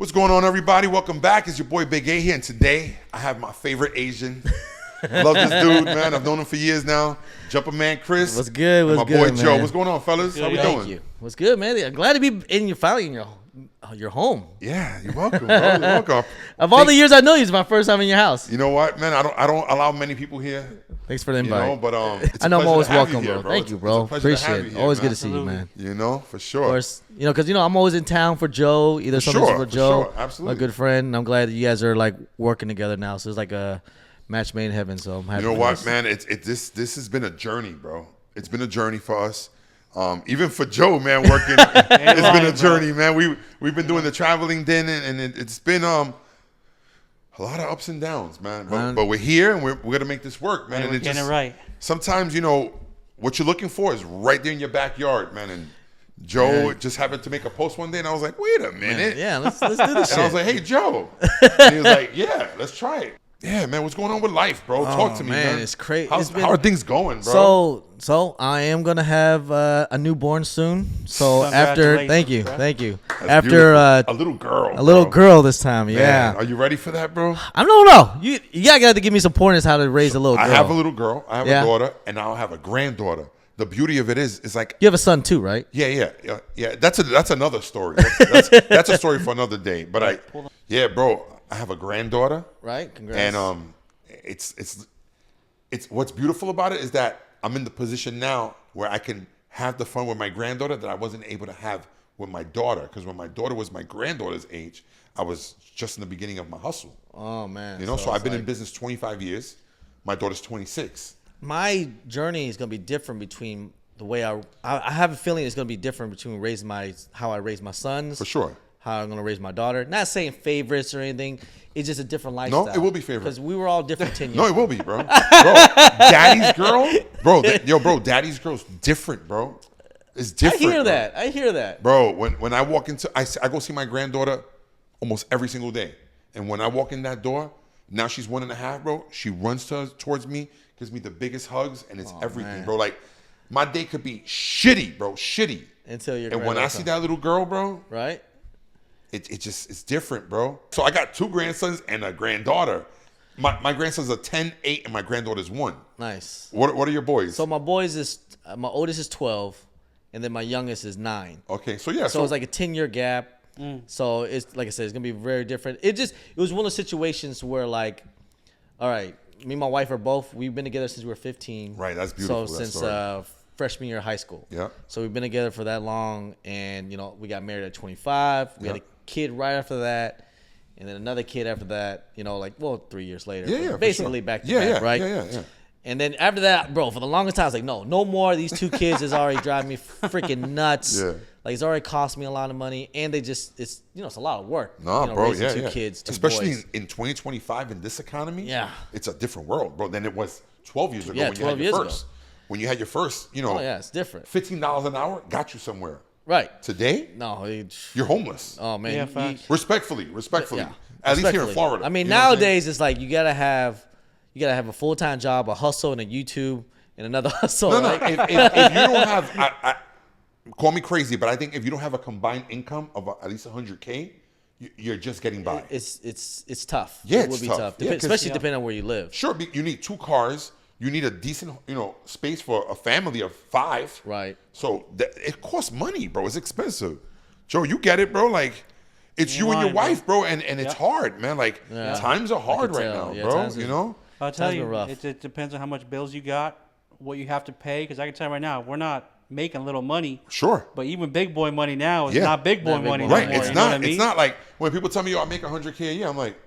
What's going on, everybody? Welcome back. It's your boy Big A here, and today I have my favorite Asian. I love this dude, man. I've known him for years now. Jumperman Kris. What's good? What's good, boy, man? Joe. What's going on, fellas? How we doing? Thank you. What's good, man? I'm glad to be finally in your home. Yeah, you're welcome, bro. You're welcome. Of all the years I know you, it's my first time in your house. You know what, man? I don't allow many people here. Thanks for the invite. You know, but I know I'm always welcome, here, bro. Thank you, bro. Appreciate it. Always good to see you, man. You know, for sure. Of course, because I'm always in town for Joe. Either something for Joe, absolutely. A good friend. And I'm glad that you guys are like working together now. So it's like a match made in heaven. So I'm happy. You know what, man? This has been a journey, bro. It's been a journey for us. Even for Joe, man, working, it's been a journey, man. We've been doing the traveling then, and it's been a lot of ups and downs, man. But we're here, and we're gonna make this work, man. And we're getting it right. Sometimes, what you're looking for is right there in your backyard, man. And Joe just happened to make a post one day, and I was like, wait a minute. Yeah, let's do this shit. And I was like, hey, Joe. And he was like, yeah, let's try it. Yeah, man, what's going on with life, bro? Talk to me, man. It's crazy. How are things going, bro? So I am gonna have a newborn soon. So after, thank you. That's after a little girl this time, man, yeah. are you ready for that, bro? I don't know. You gotta give me some pointers how to raise a little girl. I have a little girl. I have a daughter, and I'll have a granddaughter. The beauty of it is, it's like you have a son too, right? Yeah. That's another story. That's a story for another day. But bro, I have a granddaughter. Right. Congrats. And it's what's beautiful about it is that I'm in the position now where I can have the fun with my granddaughter that I wasn't able to have with my daughter. Because when my daughter was my granddaughter's age, I was just in the beginning of my hustle. Oh man. So I've been in business 25 years. My daughter's 26. My journey is gonna be different between the way I have a feeling it's gonna be different between how I raise my sons. For sure. How I'm gonna raise my daughter. Not saying favorites or anything. It's just a different lifestyle. No, it will be favorite. Because we were all different 10 years No, it will be, bro. Daddy's girl, bro. Daddy's girl's different, bro. It's different. I hear that, bro. When I walk into, I go see my granddaughter almost every single day, and when I walk in that door, now she's 1.5, bro. She runs towards me, gives me the biggest hugs, and it's everything, man. Bro. Like my day could be shitty, bro, until you're. And when I see that little girl, bro, right. It's different, bro. So I got 2 grandsons and a granddaughter. My grandsons are 10, 8, and my granddaughter's 1. Nice. What are your boys? So my my oldest is 12, and then my youngest is 9. Okay, so yeah. So it's like a 10-year gap. So it's like I said, it's gonna be very different. It was one of those situations where like, all right, me and my wife we've been together since we were 15. Right, that's beautiful. So since freshman year of high school. Yeah. So we've been together for that long, and we got married at 25. We had a kid right after that, and then another kid after that. 3 years later. Yeah, basically back to back, right? Yeah. And then after that, bro, for the longest time, I was like, no more. These 2 kids is already driving me freaking nuts. Yeah. Like it's already cost me a lot of money, and it's a lot of work. No, bro, raising 2 kids, 2 especially boys. in 2025 in this economy. Yeah, it's a different world, bro, than it was 12 years ago. Yeah, when you had your first. When you had your first, oh yeah, it's different. $15 an hour got you somewhere. Right. Today, no, you're homeless. Oh man, yeah, respectfully. Yeah. At least here in Florida. I mean, nowadays it's like you gotta have a full-time job, a hustle, and a YouTube, and another hustle. No. If you don't have, call me crazy, but I think if you don't have a combined income of at least $100K, you're just getting by. It's tough. Yeah, it would be tough, especially depending on where you live. Sure, you need 2 cars. You need a decent, space for a family of 5. Right. So it costs money, bro. It's expensive. Joe, you get it, bro. Like, it's you and your wife, bro, and it's hard, man. Like, times are hard right now, bro. I'll tell you, it depends on how much bills you got, what you have to pay. Because I can tell you right now, we're not making little money. Sure. But even big boy money now is not big boy money right. anymore. It's not. It's not like when people tell me, I make $100K a year. I'm like,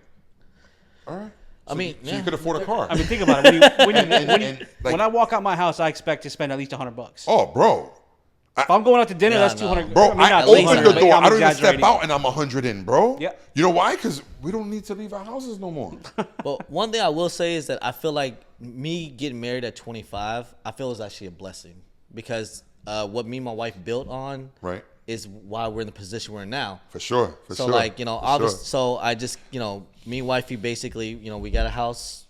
all right. So you could afford a car. I mean, think about it. When I walk out my house, I expect to spend at least $100. Oh, bro. If I'm going out to dinner, that's $200. Bro, I open the door. I don't even step exaggerating. out, and I'm 100 in, bro. Yeah. You know why? Because we don't need to leave our houses no more. But one thing I will say is that I feel like me getting married at 25, I feel is actually a blessing because what me and my wife built on, right, is why we're in the position we're in now. For sure. So like, obviously, so I just, me and wifey basically, we got a house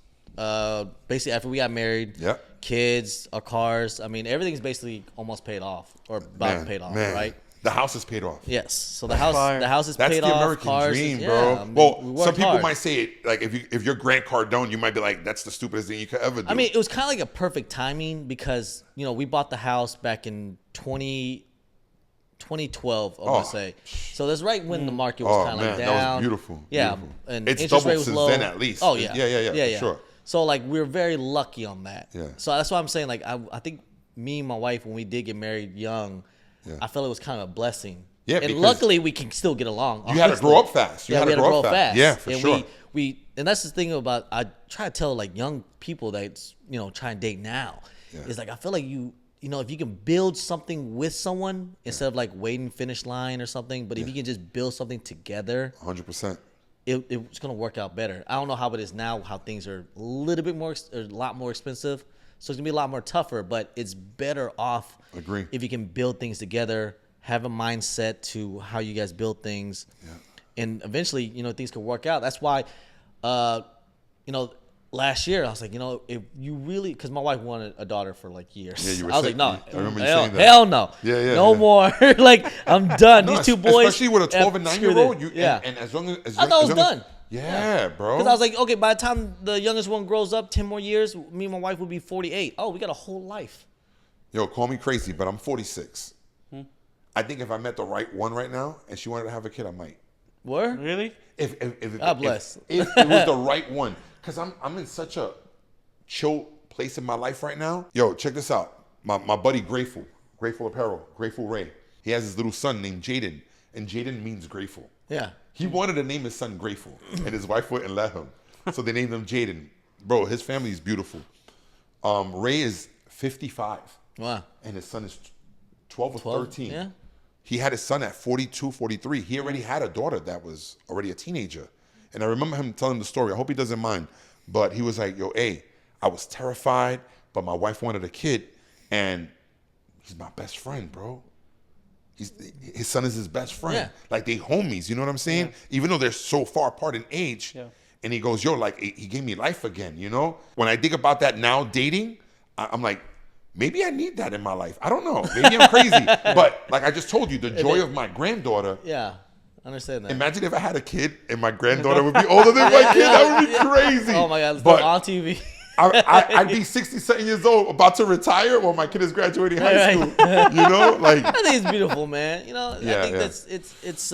basically after we got married. Yeah. Kids, our cars. I mean, everything's basically almost paid off or about paid off, right? The house is paid off. Yes. So fire. the house is That's paid the off. American Cars dream, is, bro. yeah, I mean, Well, we worked some people hard. might say it like if you're Grant Cardone, you might be like, that's the stupidest thing you could ever do. I mean, it was kind of like a perfect timing because we bought the house back in 2012, I want to say. So that's right when the market was kind of like down. that was beautiful. Yeah, beautiful. and It's interest doubled rate was since low. then at least. Oh yeah, yeah, for sure. So like we were very lucky on that. Yeah. So that's why I'm saying like I think me and my wife when we did get married young, I felt it was kind of a blessing. Yeah, and because luckily we can still get along. You had to grow up fast. You we had to grow up fast. Yeah, for and sure. We and that's the thing about I try to tell like young people that's try and date now. Yeah. Is like I feel like if you can build something with someone instead of like waiting finish line or something, but if you can just build something together, 100%. it's gonna work out better. I don't know how it is now, how things are a little bit more, a lot more expensive, so it's gonna be a lot more tougher. But it's better off Agree. if you can build things together, have a mindset to how you guys build things, and eventually things can work out. That's why, last year I was like, if you really, because my wife wanted a daughter for like years. Yeah, you were I was saying- like, no, I remember you hell, saying that. hell no, no yeah. more. Like I'm done. These two boys, especially with a 12 and 9-year-old. Yeah, and as long as I thought it was as long as- done. Yeah, bro. Because I was like, okay, by the time the youngest one grows up, 10 more years, me and my wife will be 48. Oh, we got a whole life. Yo, call me crazy, but I'm 46. I think if I met the right one right now and she wanted to have a kid, I might. Word? Really? If God bless. If it was the right one, because I'm in such a chill place in my life right now. Yo, check this out. My buddy Grateful Apparel, Grateful Ray. He has his little son named Jaden, and Jaden means grateful. Yeah. He wanted to name his son Grateful, and his wife wouldn't let him. So they named him Jaden. Bro, his family is beautiful. Ray is 55. Wow. And his son is 12 or 12? 13. Yeah. He had his son at 42, 43. He already had a daughter that was already a teenager. And I remember him telling the story. I hope he doesn't mind. But he was like, yo, hey, I was terrified, but my wife wanted a kid. And he's my best friend, bro. His son is his best friend. Yeah. Like they homies, you know what I'm saying? Even though they're so far apart in age. Yeah. And he goes, yo, like he gave me life again, you know? When I think about that now dating, I'm like, maybe I need that in my life. I don't know. Maybe I'm crazy. But like I just told you, the joy of my granddaughter. Yeah. I understand that. Imagine if I had a kid and my granddaughter would be older than my kid. That would be crazy. Oh my God. It's But on TV. I'd be 60-something years old, about to retire while my kid is graduating high school. You know? Like, I think it's beautiful, man. I think that's it's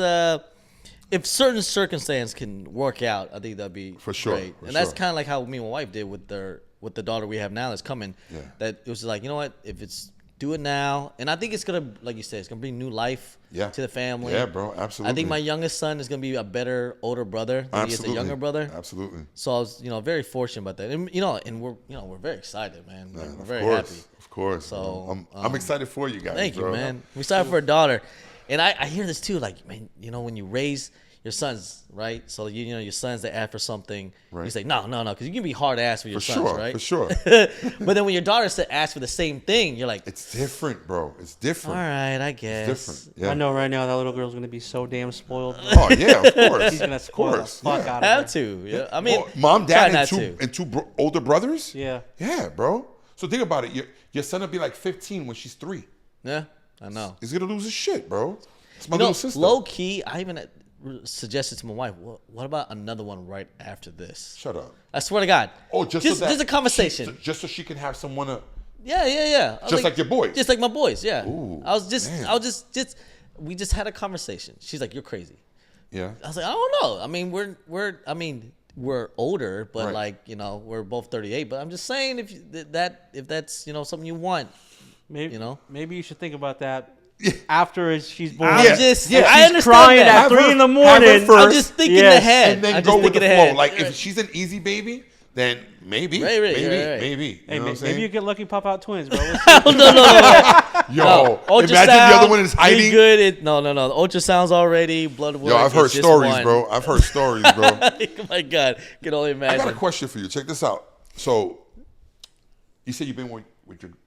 if certain circumstance can work out, I think that'd be For sure, great. for And that's sure. kind of like how me and my wife did with the daughter we have now that's coming. Yeah. That it was like, you know what, if it's do it now, and I think it's gonna, like you said, it's gonna bring new life to the family. Yeah, bro, absolutely. I think my youngest son is gonna be a better older brother than he is a younger brother. Absolutely. So I was, very fortunate about that, and and we're very excited, man. Like, we're very course, happy. Of course. So, I'm excited for you guys. Thank bro. you, man. We started for a daughter, and I hear this too. Like, man, when you raise your sons, right? So your sons they ask for something, you say no, because you can be hard ass for your sons, right? For sure. But then when your daughter asks for the same thing, you're like, It's different, bro. It's different. all right, I guess. It's different. Yeah. I know right now that little girl's gonna be so damn spoiled. Oh yeah, of course. He's gonna spoil the fuck out Have of her. to. Yeah. I mean, Well, mom, try dad, not and two older brothers. Yeah. Yeah, bro. So think about it. Your son will be like 15 when she's 3. Yeah, I know. He's gonna lose his shit, bro. It's my little sister. Low key, I even suggested to my wife, what about another one right after this? Shut up. I swear to God. Oh, just a conversation. just so she can have someone to. Yeah. I was Just like your boys. Just like my boys, yeah. Ooh, damn. We just had a conversation. She's like, you're crazy. Yeah. I was like, I don't know. I mean, we're older, but Right. we're both 38. But I'm just saying, if that's something you want, Maybe You know? Maybe you should think about that after she's born. I'm just, yeah, I she's understand crying that. at Have 3 her- in the have her morning. first. I'm just thinking Yes. ahead. And then I'm go just with the thinking flow. ahead. Like if she's an easy baby, then maybe, Right, maybe. right. You Hey, know what I'm saying? maybe you get lucky, pop out twins, bro. Let's no. Yo, Ultrasound, imagine the other one is we hiding. good. No. The ultrasound's already blood work. Yo, I've heard it's just stories, one. bro. I've heard stories, bro. Oh my God, can only I imagine. got a question for you. Check this out. So, you said you've been with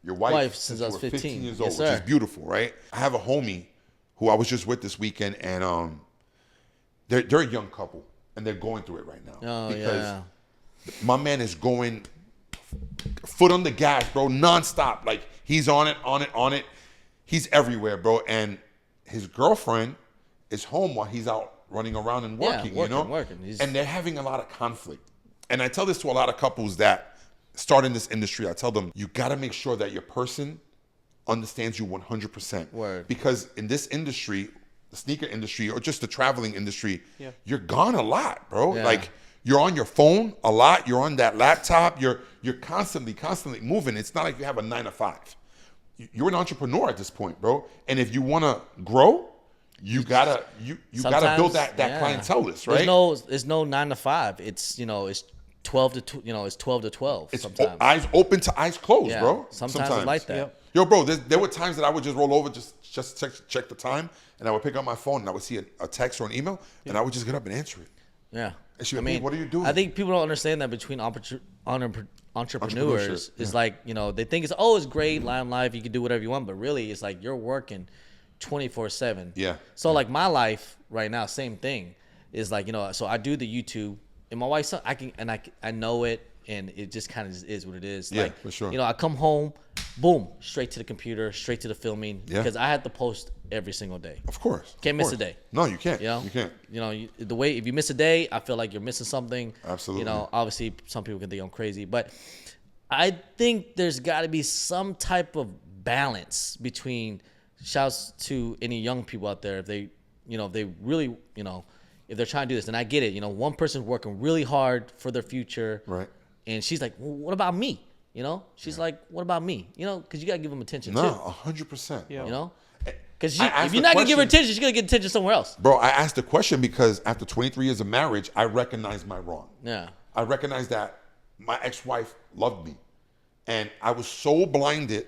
your wife since you I was were 15. years Yes, old, which sir. is beautiful, right? I have a homie who I was just with this weekend, and they're a young couple, and they're going through it right now. Oh, because yeah. my man is going foot on the gas, bro, nonstop. Like he's on it. He's everywhere, bro, and his girlfriend is home while he's out running around and working, working. And they're having a lot of conflict. And I tell this to a lot of couples that start in this industry. I tell them, you got to make sure that your person understands you 100%. Word. Because in this industry, the sneaker industry or just the traveling industry, you're gone a lot, bro. Yeah. Like, you're on your phone a lot. You're on that laptop. You're constantly moving. It's not like you have a 9 to 5. You're an entrepreneur at this point, bro. And if you want to grow, you gotta build that clientele list, right? There's no 9 to 5. It's it's 12 to 12. It's sometimes eyes open to eyes closed, bro. Sometimes it's like that. Yep. Yo, bro, there were times that I would just roll over, just check the time, and I would pick up my phone and I would see a text or an email, and I would just get up and answer it. Yeah. And she would be, what are you doing? I think people don't understand that between entrepreneurs is like, they think it's great, line life, you can do whatever you want, but really it's like you're working 24/7. Yeah. So like my life right now, same thing is like, so I do the YouTube, and my wife's son, I know it, and it just kind of is what it is. Yeah, like, for sure. I come home, boom, straight to the computer, straight to the filming, because I had to post every single day. Of course. Can't miss a day. No, you can't. You can't. The way, if you miss a day, I feel like you're missing something. Absolutely. Obviously some people can think I'm crazy, but I think there's got to be some type of balance between, shouts to any young people out there, if they, if they really, if they're trying to do this, and I get it, one person's working really hard for their future. Right. And she's like, well, what about me? She's like, what about me? Because you got to give them attention too. No, 100%. Yeah. Because if you're not going to give her attention, she's going to get attention somewhere else. Bro, I asked the question because after 23 years of marriage, I recognized my wrong. Yeah. I recognized that my ex-wife loved me. And I was so blinded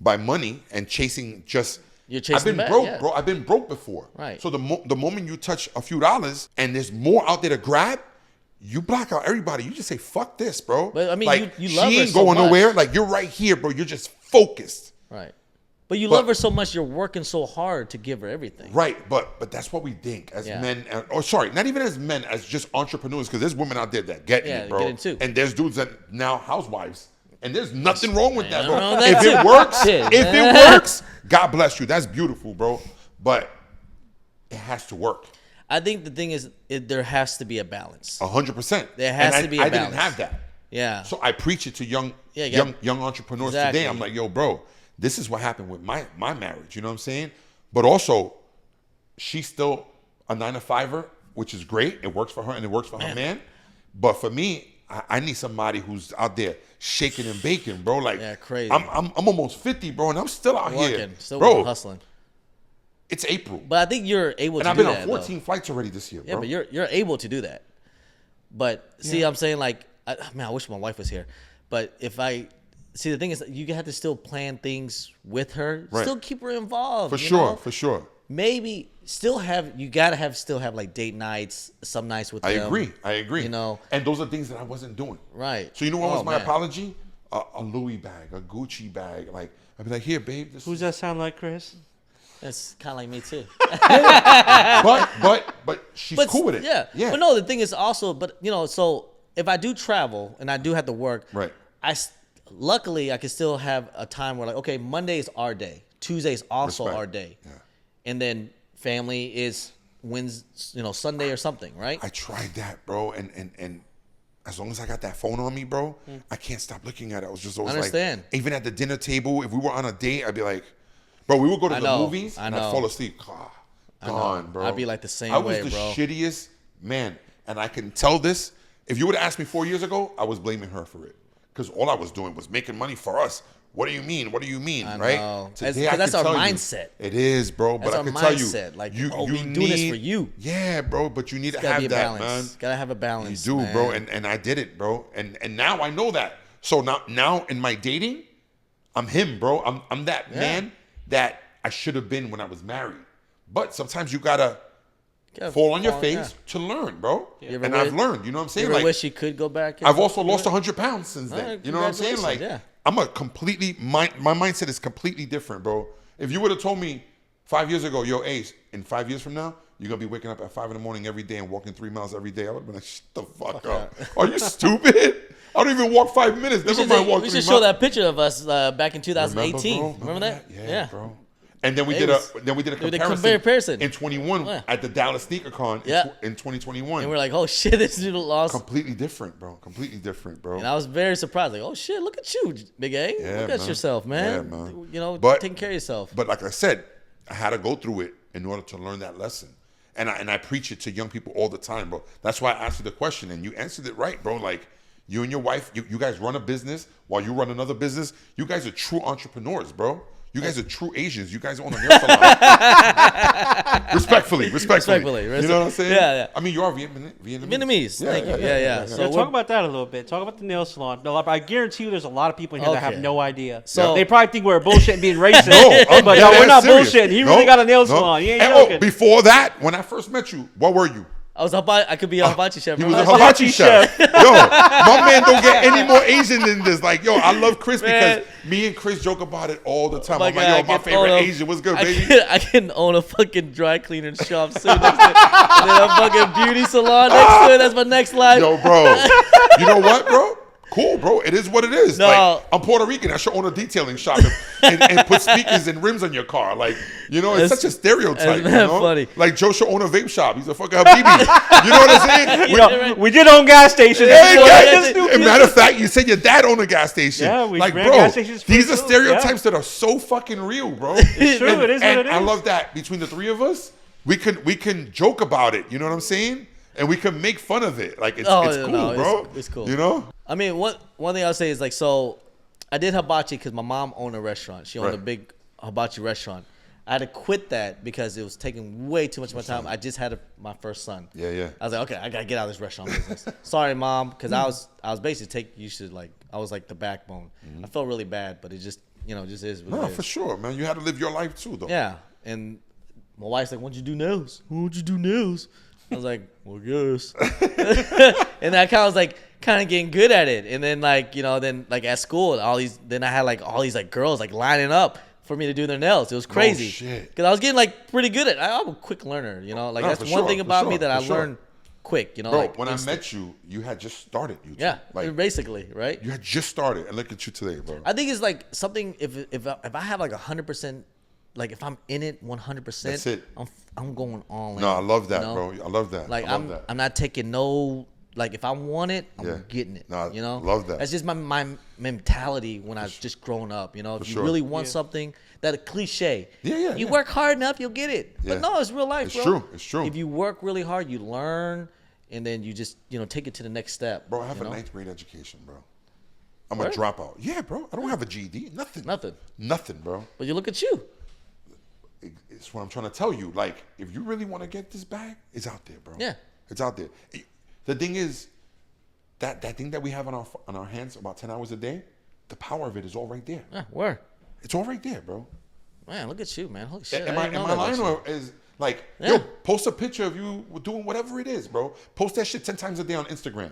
by money and chasing just... You're chasing I've been back, broke, yeah. bro. I've been broke before. Right. So the moment you touch a few dollars and there's more out there to grab, you block out everybody. You just say, fuck this, bro. But I mean, like, you love her she ain't so going much. nowhere. Like, you're right here, bro. You're just focused. Right. But you love her so much, you're working so hard to give her everything. Right, but that's what we think as men. Not even as men, as just entrepreneurs, because there's women out there that get it, bro. Get it too. And there's dudes that now housewives, and there's nothing wrong with that, bro. If it works, God bless you. That's beautiful, bro. But it has to work. I think the thing is, there has to be a balance. 100%. There has to be a balance. I didn't have that. Yeah. So I preach it to young entrepreneurs today. I'm like, yo, bro, this is what happened with my marriage. You know what I'm saying? But also, she's still a 9 to 5er, which is great. It works for her and it works for her man. But for me, I need somebody who's out there shaking and baking, bro. Like, crazy. I'm almost 50, bro, and I'm still out here, still bro. Hustling. It's April, but I think you're able to. And I've been on 14 flights already this year, bro. Yeah, but you're able to do that. But see, I'm saying, like, I wish my wife was here. But if I see, the thing is that you have to still plan things with her, still keep her involved. For sure. Maybe still have like date nights, some nights with them. I agree. And those are things that I wasn't doing. Right. So you know what was my apology? A Louis bag, a Gucci bag. Like, I'd be like, here, babe. Who's that sound like, Chris? That's kind of like me too. but she's cool with it. Yeah. But no, the thing is also, so if I do travel and I do have to work, right. Luckily I can still have a time where, like, okay, Monday is our day, Tuesday is also our day, and then family is Sunday or something, right? I tried that, bro, and as long as I got that phone on me, bro, I can't stop looking at it. I was just always like, even at the dinner table, if we were on a date, I'd be like, bro, we would go to the movies and I'd fall asleep. Gone, bro. I'd be like the same way, bro. I was the shittiest man, and I can tell this. If you would have asked me 4 years ago, I was blaming her for it, because all I was doing was making money for us. What do you mean? What do you mean? Right? Today, that's our mindset. It is, bro. But I can tell you, like, you need, doing this for you. Yeah, bro. But you need to have that, man. Gotta have a balance. You do, man. bro. And I did it, bro. And now I know that. So now in my dating, I'm him, bro. I'm that man that I should have been when I was married. But sometimes you gotta fall on your face to learn, bro. And I've learned, you know what I'm saying? You ever wish you could go back? I've also lost 100 pounds since then. You know what I'm saying? Like, I'm a completely, my mindset is completely different, bro. If you would have told me 5 years ago, yo, Ace, in 5 years from now, you're going to be waking up at 5 in the morning every day and walking 3 miles every day, I would have been like, shut the fuck up. Are you stupid? I don't even walk 5 minutes. Never mind walk 3 miles. We should show that picture of us back in 2018. Remember that? Yeah, bro. And then we did a comparison in 21 at the Dallas Sneaker Con in 2021. And we're like, oh shit, this dude lost. Completely different, bro. And I was very surprised. Like, oh shit, look at you, Big A. Look at yourself, man. Yeah, man. You know, taking care of yourself. But like I said, I had to go through it in order to learn that lesson. And I preach it to young people all the time, bro. That's why I asked you the question, and you answered it right, bro. Like, you and your wife, you guys run a business while you run another business. You guys are true entrepreneurs, bro. You guys are true Asians. You guys own a nail salon. Respectfully. You know what I'm saying? Yeah. I mean, you are Vietnamese. Thank you. Yeah. So talk about that a little bit. Talk about the nail salon. I guarantee you there's a lot of people in here that have no idea. So they probably think we're bullshitting and being racist. No, but we're not bullshitting. He really got a nail salon. He ain't joking. Before that, when I first met you, what were you? I could be a hibachi chef. He was a hibachi chef. Yo, my man don't get any more Asian than this. Like, yo, I love Kris because me and Kris joke about it all the time. I'm like, yo, my favorite Asian. What's good, baby? I can own a fucking dry cleaner shop soon. And then a fucking beauty salon next to it. That's my next life. Yo, bro. You know what, bro? Cool, bro. It is what it is. No. Like, I'm Puerto Rican. I should own a detailing shop and put speakers and rims on your car. Like, you know, it's such a stereotype. That's funny. Like, Joe should own a vape shop. He's a fucking Habibi. You know what I'm saying? We did own gas stations. And matter of fact, you said your dad owned a gas station. Yeah, we like, ran bro, gas stations. These are stereotypes that are so fucking real, bro. It's true. It is what it is. I love that between the three of us, we can joke about it. You know what I'm saying? And we can make fun of it. Like, it's cool, bro. It's cool. You know? I mean, one thing I'll say is, like, so I did hibachi because my mom owned a restaurant. She owned a big hibachi restaurant. I had to quit that because it was taking way too much of my time. I just had my first son. Yeah. I was like, okay, I gotta get out of this restaurant business. Sorry, mom, because I was basically I was like the backbone. I felt really bad, but it just just is what it is. No, for sure, man. You had to live your life too, though. Yeah, and my wife's like, "Why'd you do nails? Why'd you do nails?" I was like, well, yes. And I kind of was like, getting good at it. And then then at school, then I had all these girls lining up for me to do their nails. It was crazy. Oh, shit. Because I was getting pretty good at it. I'm a quick learner, that's one thing about me that I learned quick, Bro, when I met you, you had just started YouTube. Yeah, basically, right? You had just started, and look at you today, bro. I think it's something, if I have 100%, if I'm in it 100%, that's it. I'm going all in. No, I love that, bro. I love that. I'm not taking no. If I want it, I'm getting it. No, love that. That's just my mentality when I was just growing up. If you really want something, that a cliche. Yeah. You work hard enough, you'll get it. Yeah. But no, it's real life, bro. It's true. If you work really hard, you learn, and then you just take it to the next step. Bro, I have a 9th grade education, bro. I'm a dropout. Yeah, bro. I don't have a GED. Nothing, bro. But you look at you. It's what I'm trying to tell you. If you really want to get this bag, it's out there, bro. Yeah. It's out there. The thing is, that thing that we have on our hands about 10 hours a day, the power of it is all right there. Yeah, where? It's all right there, bro. Man, look at you, man. Holy shit. Am I lying or is yo, post a picture of you doing whatever it is, bro. Post that shit 10 times a day on Instagram.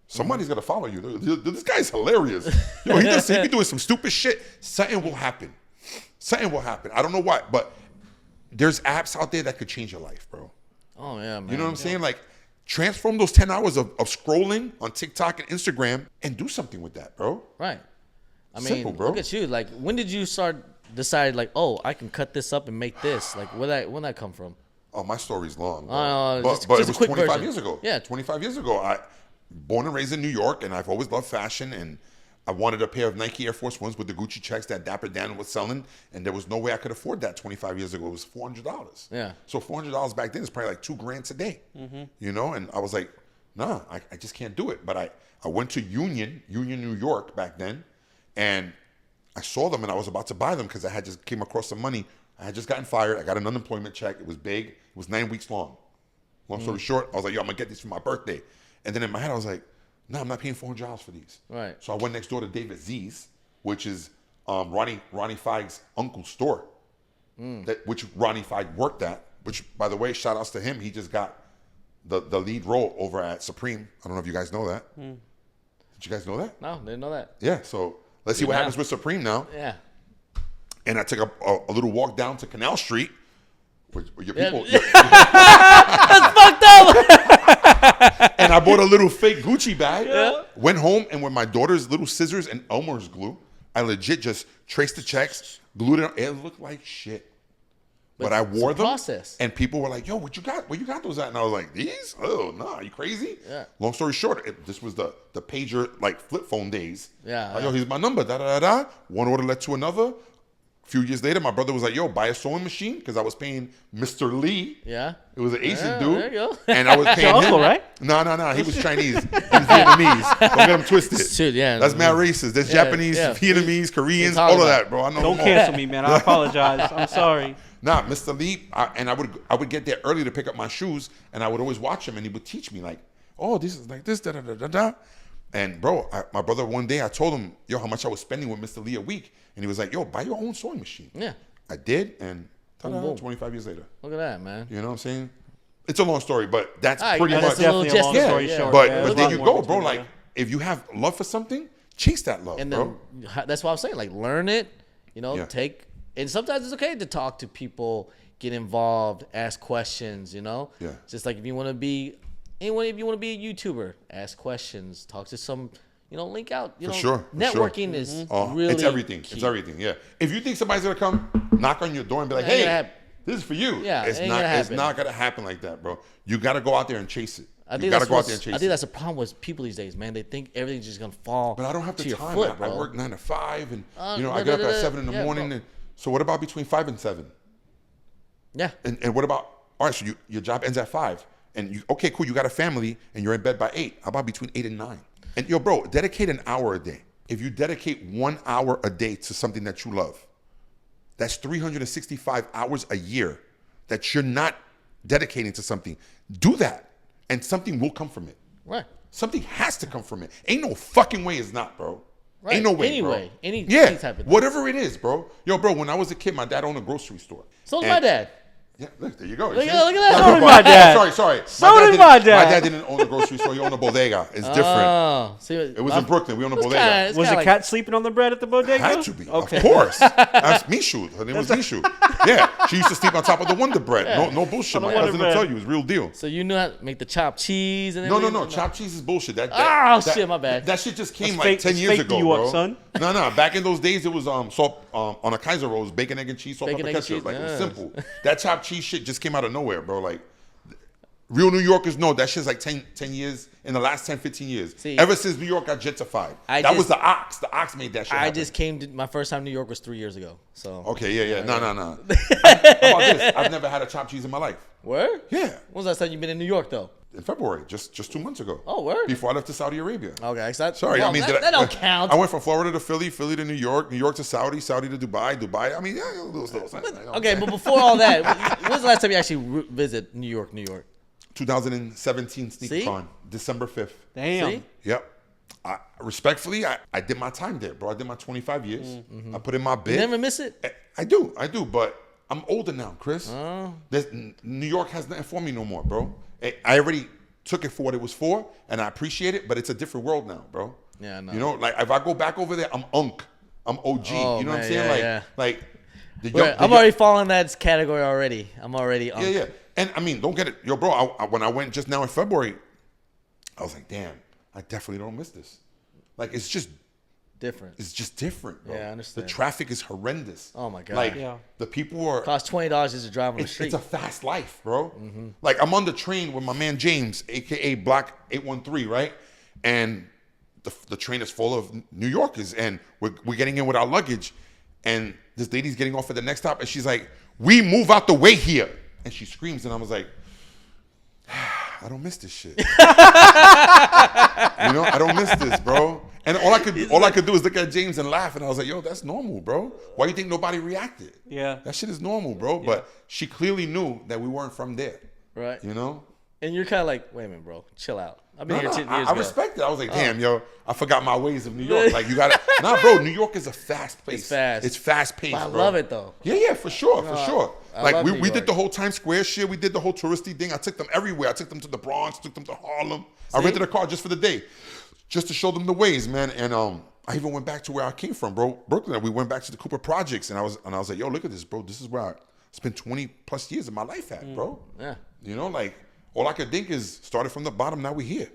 Somebody's gonna follow you. This guy's hilarious. Yo, he be doing some stupid shit. Something will happen. I don't know what, but there's apps out there that could change your life, bro. Oh, yeah, man. You know what I'm saying? Transform those 10 hours of scrolling on TikTok and Instagram and do something with that, bro. Right. I mean, simple, bro. Look at you. When did you decide, oh, I can cut this up and make this? Where'd that come from? Oh, my story's long. But it was 25 version. years ago. Yeah. 25 years ago. I born and raised in New York, and I've always loved fashion, and I wanted a pair of Nike Air Force Ones with the Gucci checks that Dapper Dan was selling, and there was no way I could afford that 25 years ago. It was $400. Yeah. So $400 back then is probably $2,000 today. Mm-hmm. You know, and I was like, nah, I just can't do it. But I went to Union, New York back then, and I saw them, and I was about to buy them because I had just came across some money. I had just gotten fired. I got an unemployment check. It was big. It was 9 weeks long. Long story short, I was like, yo, I'm going to get these for my birthday. And then in my head, I was like, no, I'm not paying $400 for these. Right. So I went next door to David Z's, which is Ronnie Feig's uncle's store, which Ronnie Feig worked at. Which, by the way, shout outs to him. He just got the lead role over at Supreme. I don't know if you guys know that. Did you guys know that? No, didn't know that. Yeah. So let's see what happens with Supreme now. Yeah. And I took a little walk down to Canal Street. With your people. That's fucked up. And I bought a little fake Gucci bag. Yeah. Went home, and with my daughter's little scissors and Elmer's glue, I legit just traced the checks, glued it on. It looked like shit. But I wore them, process. and people were like, "Yo, what you got? Where you got those at?" And I was like, "These? Oh, nah, you crazy?" Yeah. Long story short, this was the pager like flip phone days. Yeah. Like, yo, here's my number. Da da da da. One order led to another. A few years later, my brother was like, "Yo, buy a sewing machine," because I was paying Mr. Lee. Yeah. It was an Asian Yeah, dude. there you go. And I was paying Your him. uncle, right? No. He was Chinese. He was Vietnamese. Don't get him twisted. Shit, yeah. That's mad racist. There's Yeah, Japanese, yeah. Vietnamese, Koreans, It's all all of about- that, bro. I know Don't them all. cancel me, man. I apologize. I'm sorry. Nah, Mr. Lee, I would get there early to pick up my shoes, and I would always watch him, and he would teach me like, "Oh, this is like this, da da da da da." And bro, my brother one day I told him, "Yo, how much I was spending with Mr. Lee a week?" And he was like, "Yo, buy your own sewing machine." Yeah. I did, and ta-da, Boom, boom. 25 years later. Look at that, man. You know what I'm saying? It's a long story, but that's All right, pretty that's much. a little Definitely a long gist. story Yeah. short. But yeah, but there's a there lot you more go, between bro. that. Like if you have love for something, chase that love, And bro. then that's what I'm saying. Like, learn it. You know, Yeah. and sometimes it's okay to talk to people, get involved, ask questions. You know. Yeah. Just like if you want to be, if you want to be a YouTuber, ask questions, talk to some. You know, link out. You For know, sure, for sure. networking is Oh, really it's everything. key. It's everything. Yeah. If you think somebody's gonna come knock on your door and be like, It ain't "Hey, gonna happen. this is for you," Yeah, it's it ain't not. gonna It's happen. not gonna happen like that, bro. You gotta go out there and chase it. I You think gotta that's go out there and chase I think it. that's the problem with people these days, man. They think everything's just gonna fall. But I don't have to the your time. foot, I bro. work 9 to 5, and I no, get up no, at no, 7 in the yeah, morning. bro. And so what about between 5 and 7? Yeah. And what about? All right, so your job ends at 5, and you okay, cool. You got a family, and you're in bed by 8. How about between 8 and 9? And yo, bro, dedicate an hour a day. If you dedicate 1 hour a day to something that you love, that's 365 hours a year that you're not dedicating to something. Do that, and something will come from it. Right. Something has to come from it. Ain't no fucking way it's not, bro. Right. Ain't no way, Any bro. way. Any type of thing. Whatever it is, bro. Yo, bro, when I was a kid, my dad owned a grocery store. So does And- my dad. Yeah, look, there you go. Look see? at that. So did bro, my dad. Sorry. So did my dad. My dad didn't own a grocery store. He owned a bodega. It's different. Oh, see, It was in Brooklyn. We owned a bodega. Was the cat sleeping on the bread at the bodega? Had to be, Okay. of course. That's Mishu. Her name was Mishu. Yeah, she used to sleep on top of the Wonder Bread. No bullshit. On the My Wonder cousin will Bread. tell you, it's real deal. So you know how to make the chopped cheese and No. everything? Chopped cheese is bullshit. Shit, my bad. That shit just came That's like fake- 10 it's years fake ago, you up, bro. son. No. Back in those days, it was salt on a Kaiser rolls, bacon, egg, and cheese, salt, Bacon, pepper, egg, and ketchup. cheese, Like it was yeah. simple. That chopped cheese shit just came out of nowhere, bro. Like real New Yorkers know that shit's like 10 years in the last 10, 15 years. See, Ever since New York got gentrified, I that was just- the Ox. The Ox made that shit. I happen. just came to my first time in New York was 3 years ago. So Okay, yeah. No. How about this? I've never had a chopped cheese in my life. word? Yeah. When was the last time you been in New York though? In February, just 2 months ago. Oh, word? Before I left to Saudi Arabia. Okay, so Sorry, well, I mean that don't count. I went from Florida to Philly, Philly to New York, New York to Saudi, Saudi to Dubai. I mean, yeah, a little something. Okay, but before all that, when was the last time you actually visit New York? 2017 See? SneakerCon, December 5th. Damn. See? Yep. Respectfully, I did my time there, bro. I did my 25 years. I put in my You bid. never miss it? I do, but I'm older now, Chris. Oh. New York has nothing for me no more, bro. I already took it for what it was for, and I appreciate it, but it's a different world now, bro. Yeah, I know. You know, like if I go back over there, I'm UNC. I'm OG. Oh, you know what I'm man, saying? yeah, Like the Wait, I'm already falling that category already. I'm already on. Yeah. And I mean, don't get it. Yo, bro, when I went just now in February, I was like, damn, I definitely don't miss this. Like, it's just Different. different, bro. Yeah, I understand. The traffic is horrendous. Oh, my God. Like, Yeah. the people are... Costs $20 just to drive on the It's street. a fast life, bro. Like, I'm on the train with my man James, a.k.a. Block 813, right? And the train is full of New Yorkers, and we're getting in with our luggage, and this lady's getting off at the next stop, and she's like, "We move out the way here." And she screams, and I was like, I don't miss this shit. I don't miss this, bro. And all I could do is look at James and laugh, and I was like, yo, that's normal, bro. Why do you think nobody reacted? Yeah. That shit is normal, bro. But she clearly knew that we weren't from there. Right. You know? And you're kind of like, wait a minute, bro. Chill out. I've been No, here 10 years I ago. respect it. I was like, damn, yo, I forgot my ways of New York. Like, you got to... Nah, bro, New York is a fast place. It's fast. It's fast-paced, But I bro. love it, though. Yeah, for sure, for sure. I Like, love we New did York. the whole Times Square shit. We did the whole touristy thing. I took them everywhere. I took them to the Bronx, took them to Harlem. I rented a car just for the day, just to show them the ways, man. And I even went back to where I came from, bro, Brooklyn. We went back to the Cooper Projects, and I was like, yo, look at this, bro. This is where I spent 20 plus years of my life at, bro. Yeah. You know, like, all I could think is started from the bottom, now we're here.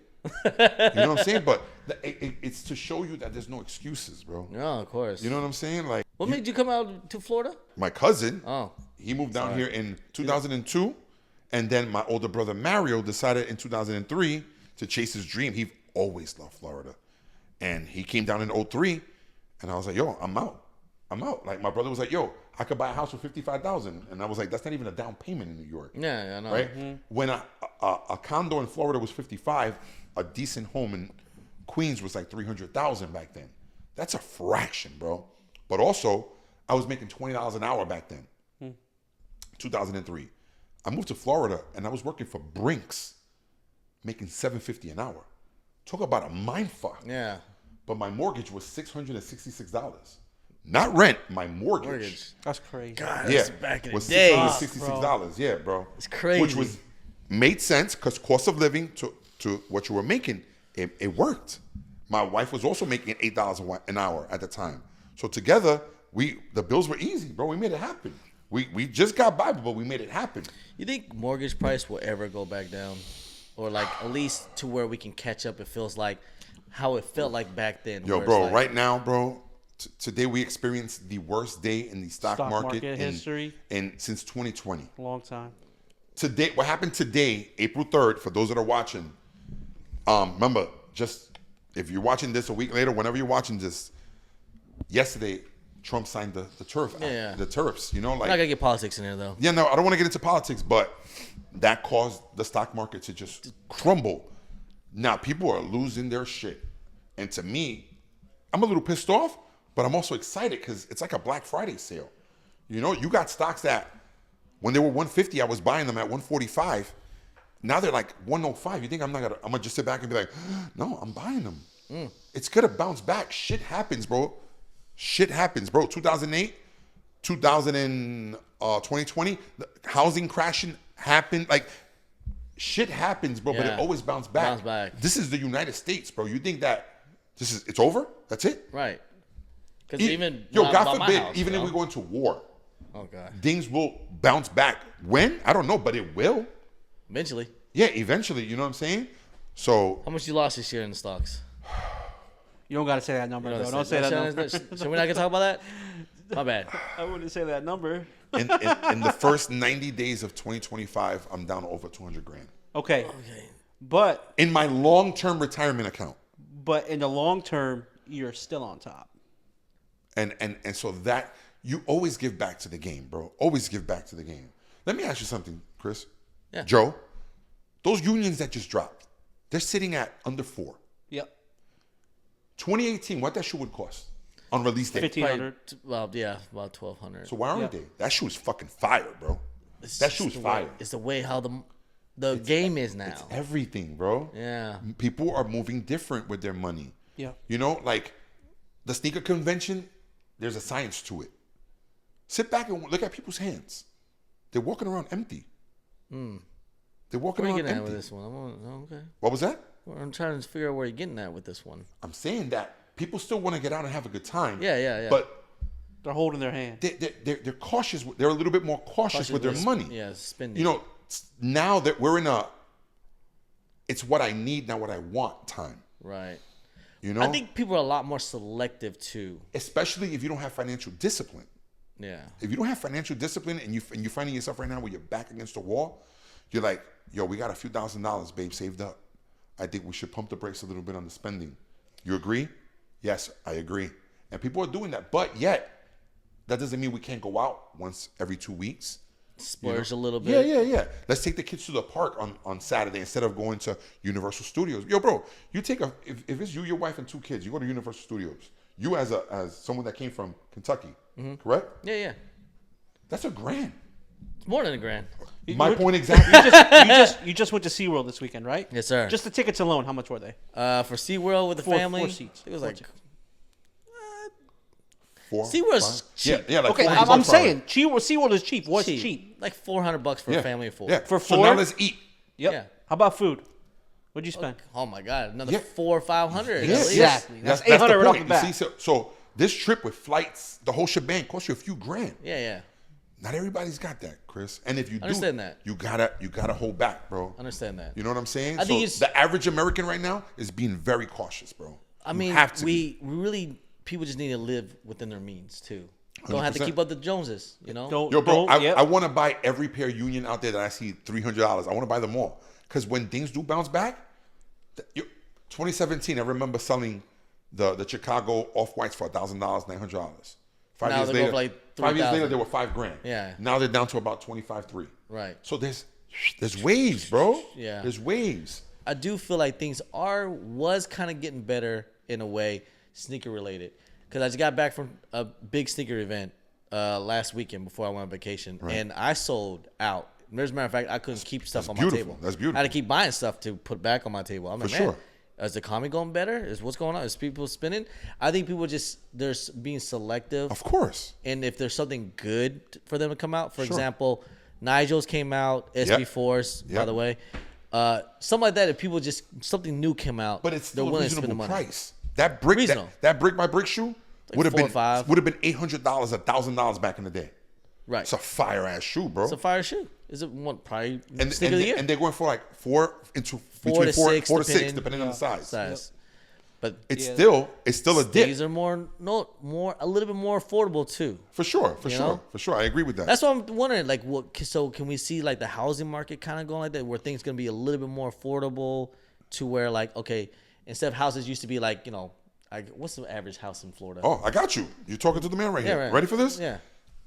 You know what I'm saying? But it's to show you that there's no excuses, bro. No, of course. You know what I'm saying? Like, What made you come out to Florida? My cousin, Oh, he moved down here in 2002, and then my older brother Mario decided in 2003 to chase his dream. He always loved Florida, and he came down in 03, and I was like, yo, I'm out. Like my brother was like, yo, I could buy a house for $55,000, and I was like, that's not even a down payment in New York. yeah, I know. Right? When a condo in Florida was 55, a decent home in Queens was like 300,000 back then. That's a fraction, bro. But also, I was making $20 an hour back then. 2003. I moved to Florida and I was working for Brinks, making $750 an hour. Talk about a mind fuck. Yeah. But my mortgage was $666. Not rent, my mortgage. That's crazy. God, Yeah, that's back in the was day. $666. Yeah, bro. It's crazy. Which was made sense because cost of living to what you were making, it worked. My wife was also making $8 an hour at the time. So together, the bills were easy, bro. We made it happen. We just got by, but we made it happen. You think mortgage price will ever go back down, or like at least to where we can catch up? It feels like how it felt like back then. Yo, where it's bro, like, right now, bro, today we experienced the worst day in the stock market history since 2020. Long time. Today, what happened today, April 3rd, for those that are watching, remember, just if you're watching this a week later, whenever you're watching this, yesterday, Trump signed the tariff act, Yeah. the tariffs, you know, I'm not like, gonna get politics in there though. yeah, no, I don't want to get into politics, but that caused the stock market to just crumble. Now, people are losing their shit. And to me, I'm a little pissed off, but I'm also excited because it's like a Black Friday sale. You know, you got stocks that when they were 150, I was buying them at 145. Now they're like 105. You think I'm gonna just sit back and be like, no, I'm buying them. It's gonna bounce back. Shit happens, bro. 2008, 2020, the housing crashing happened. Like, shit happens, bro, but Yeah. it always bounced back. Bounce back. This is the United States, bro. You think that it's over? That's it? Right. Because even Yo, when I God bought my forbid, house, even you if know? we go into war, Oh god. things will bounce back. When? I don't know, but it will. Eventually. Yeah, eventually. You know what I'm saying? So, How much you lost this year in the stocks? You don't gotta say that number, You know, though. Don't say that number. So we're not gonna talk about that? My bad. I wouldn't say that number. in the first 90 days of 2025, I'm down over 200 grand Okay. Okay. But in my long-term retirement account. in the long term, you're still on top. And so that you always give back to the game, bro. Always give back to the game. Let me ask you something, Chris. Yeah. Joe, those unions that just dropped, they're sitting at under 4. Yep. 2018, what that shoe would cost on release day? 1,500. Well, yeah, about 1,200. So why aren't Yeah. they? That shoe is fucking fire, bro. It's That just shoe is the way- fire. It's the way how the game is now. It's everything, bro. Yeah. People are moving different with their money. Yeah. You know, like the sneaker convention, there's a science to it. Sit back and look at people's hands. They're walking around empty. They're walking Where are you around getting at with empty. this one? Okay. What was that? Well, I'm trying to figure out where you're getting at with this one. I'm saying that people still want to get out and have a good time. Yeah. But They're holding their hand. they're cautious. They're a little bit more cautious with their money. Yeah, spending. You know, now that we're in it's what I need, not what I want time. Right. You know? I think people are a lot more selective too. Especially if you don't have financial discipline. Yeah. If you don't have financial discipline and you're finding yourself right now where you're back against the wall, you're like, yo, we got a few $1,000s, babe, saved up. I think we should pump the brakes a little bit on the spending. You agree? Yes, I agree. And people are doing that. But yet, that doesn't mean we can't go out once every 2 weeks. Splurge a little bit. Yeah. Let's take the kids to the park on Saturday instead of going to Universal Studios. Yo, bro, you take if it's you, your wife, and 2 kids, you go to Universal Studios. You as someone that came from Kentucky, correct? Yeah. That's $1,000. It's more than $1,000. My point exactly. You just went to SeaWorld this weekend, right? Yes, sir. Just the tickets alone, how much were they? For SeaWorld with the family, 4 seats. it was like Four, SeaWorld's five? cheap. Yeah, like Okay, $400 I'm probably. saying SeaWorld is cheap. What's cheap? Like $400 for a family of 4. Yeah. For So 4? now let's eat. Yep. Yeah. How about food? What'd you spend? Oh my God, another Yeah. 400 or 500. Yeah, at least. Exactly. That's the 800 right off point. the bat. You see, so this trip with flights, the whole shebang costs you a few grand. Yeah. Not everybody's got that, Chris. And if you do, Understand that. you gotta hold back, bro. Understand that. You know what I'm saying? I think So it's- the average American right now is being very cautious, bro. I You mean, have to be. we really people just need to live within their means too. Don't have to 100%. keep up the Joneses, you know? Yo, bro, Yep. I want to buy every pair of Union out there that I see $300. I want to buy them all. Because when things do bounce back, 2017, I remember selling the Chicago Off-Whites for $1,000, $900. Now Five years they go later, for like 5 years later, $3,000. they were $5,000. Yeah. Now they're down to about 25.3. Right. So there's waves, bro. Yeah. There's waves. I do feel like things was kind of getting better in a way, sneaker related. Because I just got back from a big sneaker event last weekend before I went on vacation, and I sold out. As a matter of fact, I couldn't keep stuff on my beautiful. table. That's beautiful. I had to keep buying stuff to put back on my table. I'm like, For man, sure. is the economy going better? Is what's going on? Is people spending? I think people they're being selective. Of course. And if there's something good for them to come out, for example, Nigel's came out, SB Yep. Force, by Yep. the way. Something like that, if people something new came out, But it's they're still a willing to spend the reasonable money. price. That brick, Reasonable. that brick by brick shoe would have 4 or been 5. $800, $1,000 back in the day. Right. It's a fire ass shoe, bro. It's a fire shoe. Is it one probably and, sneaker of the year? and they're going for like four to to 6, 4 to 6, depending on the size. size. But It's still a dip. these are a little bit more affordable too. For sure. know? I agree with that. That's what I'm wondering. Like, so can we see like the housing market kind of going like that, where things gonna be a little bit more affordable, to where like, okay, instead of houses used to be like, you know, like what's the average house in Florida? Oh, I got you. You're talking to the man right here. right. Ready for this? Yeah.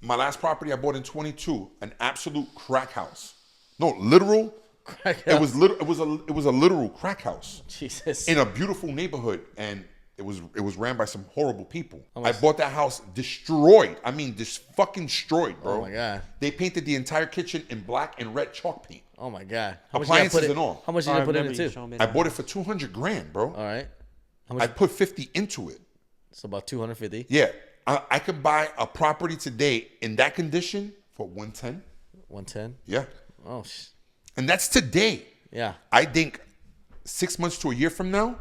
My last property I bought in 22, an absolute crack house. No, literal. Crack It was it was a literal crack house Jesus. in a beautiful neighborhood, and it was ran by some horrible people. I bought that house destroyed. I mean, just fucking destroyed, bro. Oh my God. They painted the entire kitchen in black and red chalk paint. Oh my God. How much Appliances you and all. How much did you put in it too? I bought it for $200,000, bro. All right. How I much? put 50 into it. So about 250. Yeah, I could buy a property today in that condition for 110. 110. Yeah, Oh, and that's today. yeah. I think 6 months to a year from now,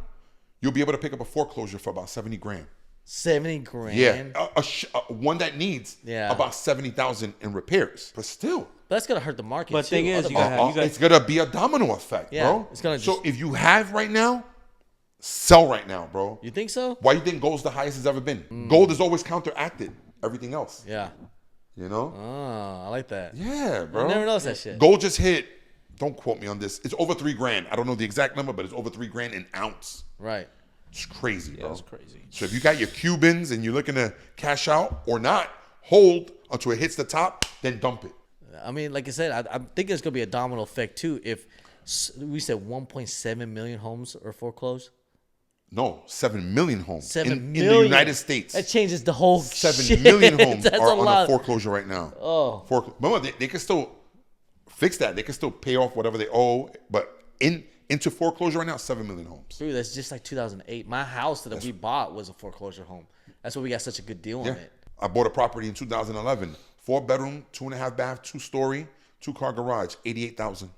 you'll be able to pick up a foreclosure for about $70,000. 70 grand. Yeah, one that needs Yeah. about 70,000 in repairs. But still, But that's gonna hurt the market. But too. thing is, Other you gotta markets- have- it's gonna be a domino effect, Yeah, bro. it's gonna So just- if you have right now, sell right now, bro. You think so? Why you think gold's the highest it's ever been? Gold has always counteracted everything else. Yeah. You know? Oh, I like that. Yeah, bro. I never noticed that shit. Gold just hit. Don't quote me on this. It's over $3,000. I don't know the exact number, but it's over $3,000 an ounce. Right. It's crazy, bro. That's crazy. So if you got your Cubans and you're looking to cash out or not, hold until it hits the top, then dump it. I mean, like I said, I think there's gonna be a domino effect too. If we said 1.7 million homes are foreclosed, No, 7 million homes 7 in million the United States. that changes the whole 7 shit. million homes That's are a on lot. a foreclosure right now. Oh. Remember, they can still fix that. They can still pay off whatever they owe, but into foreclosure right now, 7 million homes. Dude, that's just like 2008. My house that we bought was a foreclosure home. That's why we got such a good deal on Yeah. it. I bought a property in 2011, 4-bedroom, 2.5 bath, 2-story, 2-car garage, $88,000.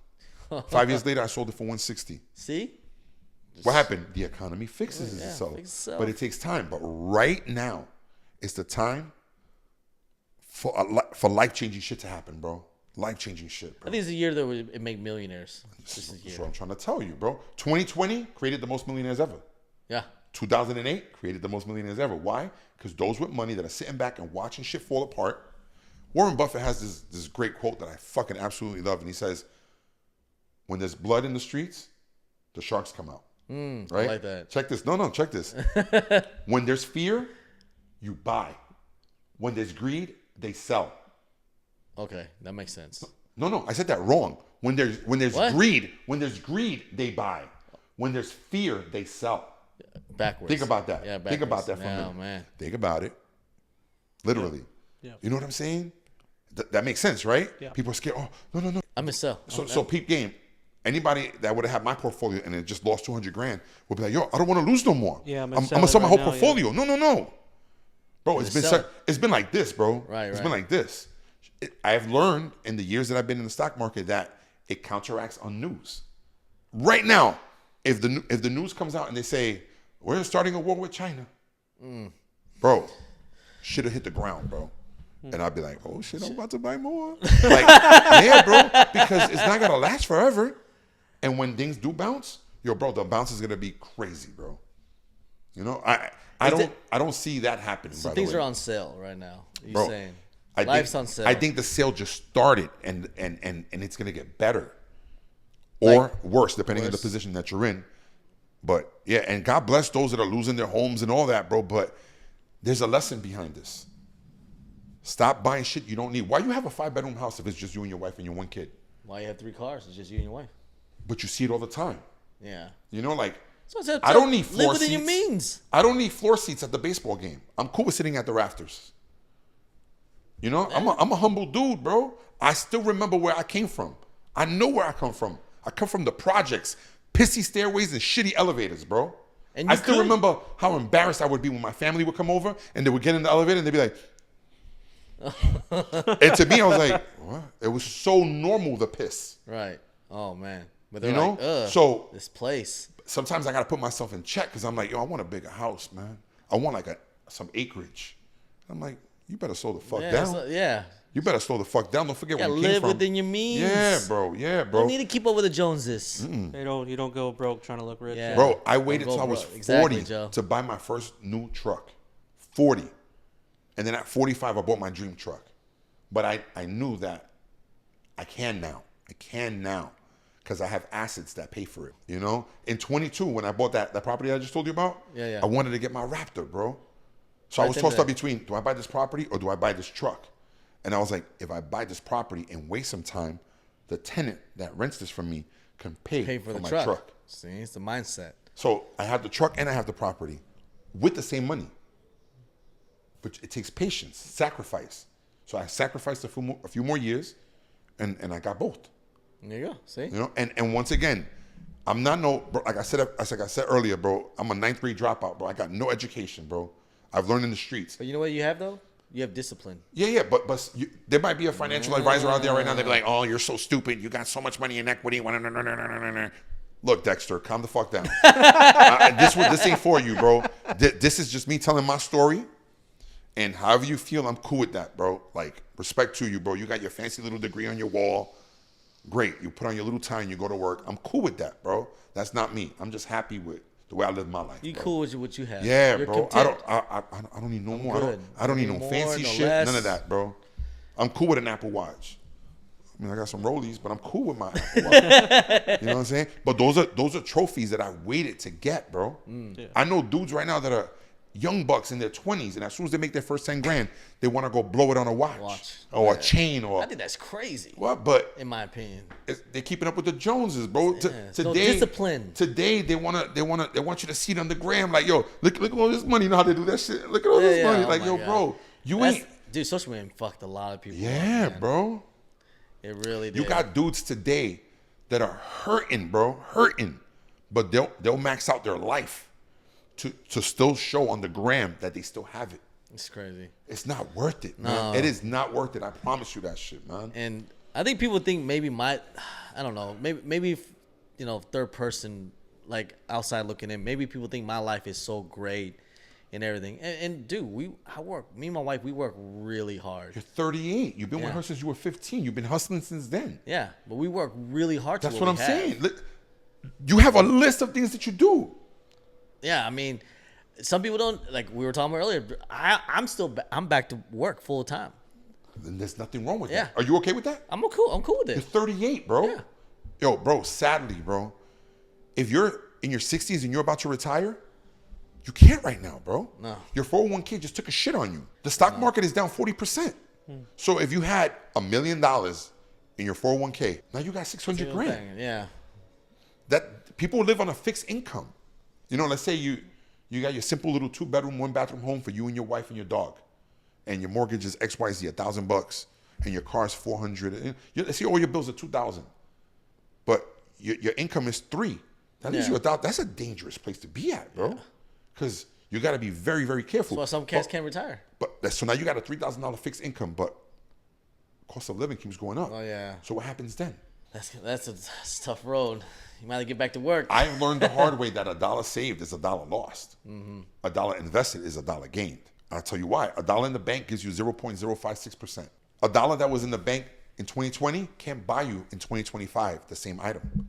5 years later, I sold it for $160,000. See? What happened? The economy fixes itself, fixes itself. but it takes time. But right now, it's the time for life-changing shit to happen, bro. Life-changing shit, bro. I think it's the year that it make millionaires. This is the That's year. what I'm trying to tell you, bro. 2020 created the most millionaires ever. Yeah. 2008 created the most millionaires ever. Why? Because those with money that are sitting back and watching shit fall apart. Warren Buffett has this great quote that I fucking absolutely love, and he says, "When there's blood in the streets, the sharks come out." Right? I like that. Check this. No, check this. When there's fear, you buy. When there's greed, they sell. Okay, that makes sense. No, I said that wrong. When there's What? greed, they buy. When there's fear, they sell. Backwards. Think about that. Yeah, Think about that backwards. for a Oh, minute. man. Think about it. Literally. Yeah. You know what I'm saying? That makes sense, right? Yeah. People are scared. Oh, no. I'm a sell. So peep game. Anybody that would have had my portfolio and it just lost $200,000 would be like, yo, I don't want to lose no more. Yeah, I'm I'm gonna gonna sell sell it my right whole now, portfolio. No. Bro, it's sell it. it's been like this, bro. Right, It's right. been like this. I have learned in the years that I've been in the stock market that it counteracts on news. Right now, if the news comes out and they say we're starting a war with China, bro, should have hit the ground, bro. And I'd be like, oh shit, I'm about to buy more. Like, yeah, bro, because it's not gonna last forever. And when things do bounce, yo, bro, the bounce is gonna be crazy, bro. You know, I don't see that happening. So by things the way. are on sale right now. You're Bro, saying I life's think, on sale. I think the sale just started, and it's gonna get better or Like, worse depending on the worse. position that you're in. But yeah, and God bless those that are losing their homes and all that, bro. But there's a lesson behind this. Stop buying shit you don't need. Why you have a 5-bedroom house if it's just you and your wife and your one kid? Why you have 3 cars? It's just you and your wife. But you see it all the time. Yeah. You know, like So said, I don't need live floor within seats. your means. I don't need floor seats at the baseball game. I'm cool with sitting at the rafters. You know, I'm a humble dude, bro. I still remember where I came from. I know where I come from. I come from the projects, pissy stairways and shitty elevators, bro. And I you still could. remember how embarrassed I would be when my family would come over and they would get in the elevator and they'd be like, and to me, I was like, what? It was so normal to piss. Right. Oh man. But they're You know? like, ugh, So this place. sometimes I gotta put myself in check because I'm like, yo, I want a bigger house, man. I want like some acreage. I'm like, you better slow the fuck Yeah. down. Yeah. You better slow the fuck down. Don't forget Yeah. where you came Live from. within your means. Yeah, bro. Yeah, Don't bro. need to keep up with the Joneses. You don't go broke trying to look rich. Yeah. Bro, I waited Don't go till I was broke. 40 Exactly, Joe. to buy my first new truck. 40. And then at 45, I bought my dream truck. But I knew that I can now. I can now. Because I have assets that pay for it. You know? In 22, when I bought that property I just told you about, Yeah. I wanted to get my Raptor, bro. So I was Right tossed there. up between, do I buy this property or do I buy this truck? And I was like, if I buy this property and waste some time, the tenant that rents this from me can pay For the my truck. See, it's the mindset. So I have the truck and I have the property with the same money. But it takes patience, sacrifice. So I sacrificed a few more years and I got both. There you go. See? You know, and once again, I'm not bro, like I said earlier, bro, I'm a 9th grade dropout, bro. I got no education, bro. I've learned in the streets. But you know what you have though? You have discipline. Yeah, but there might be a financial advisor out there right now. They'd be like, "Oh, you're so stupid. You got so much money in equity." Look, Dexter, calm the fuck down. This ain't for you, bro. This is just me telling my story. And however you feel, I'm cool with that, bro. Like, respect to you, bro. You got your fancy little degree on your wall. Great. You put on your little tie and you go to work. I'm cool with that, bro. That's not me. I'm just happy with the way I live my life. You bro. cool with what you have. Yeah, You're I don't. content. I don't need no more. good. I don't need Need no more, fancy no shit. less. None of that, bro. I'm cool with an Apple Watch. I mean, I got some Rollies, but I'm cool with my Apple Watch. You know what I'm saying? But those are trophies that I waited to get, bro. Yeah. I know dudes right now that are young bucks in their 20s, and as soon as they make their first 10 grand, they want to go blow it on a watch. Or a chain, or I think that's crazy. what? But In my opinion. they're keeping up with the Joneses, bro. it's no discipline. Today they want you to see it on the gram, like, yo, look at all this money. You know how they do that shit? Look at all this money. Oh Like, my yo, God. bro, you That's- ain't. Dude, social media fucked a lot of people. Yeah, up, man. bro. It really did. You got dudes today that are hurting, bro, but they'll max out their life to still show on the gram that they still have it. It's crazy. It's not worth it, man. No. It is not worth it. I promise you that shit, man. And I think people think maybe I don't know, maybe if, you know, third person, like outside looking in, maybe people think my life is so great and everything. And dude, me and my wife, we work really hard. You're 38. You've been with Yeah. her since you were 15. You've been hustling since then. Yeah, but we work really hard. That's to what I'm we have. saying. Look, you have a list of things that you do. Yeah, I mean, some people don't, like we were talking about earlier. I'm back to work full time. Then there's nothing wrong with Yeah. that. Are you okay with that? I'm cool with You're it. 38, bro. Yeah. Yo, bro, sadly, bro, if you're in your 60s and you're about to retire, you can't right now, bro. No. Your 401k just took a shit on you. The stock market is down 40%. So if you had $1 million in your 401k, now you got 600 grand. Yeah. That people live on a fixed income. You know, let's say you got your simple little 2-bedroom, 1-bathroom home for you and your wife and your dog, and your mortgage is XYZ, $1,000, and your car is $400. Let's say all your bills are $2,000, but your income is $3,000. That leaves Yeah. you $1,000. That's a dangerous place to be at, bro, because you got to be very, very careful. That's why some cats can't retire. So now you got a $3,000 fixed income, but cost of living keeps going up. Oh, yeah. So what happens then? That's a tough road. You might have to get back to work. I've learned the hard way that $1 saved is $1 lost. $1 invested is $1 gained. I'll tell you why. $1 in the bank gives you 0.056%. $1 that was in the bank in 2020 can't buy you in 2025 the same item.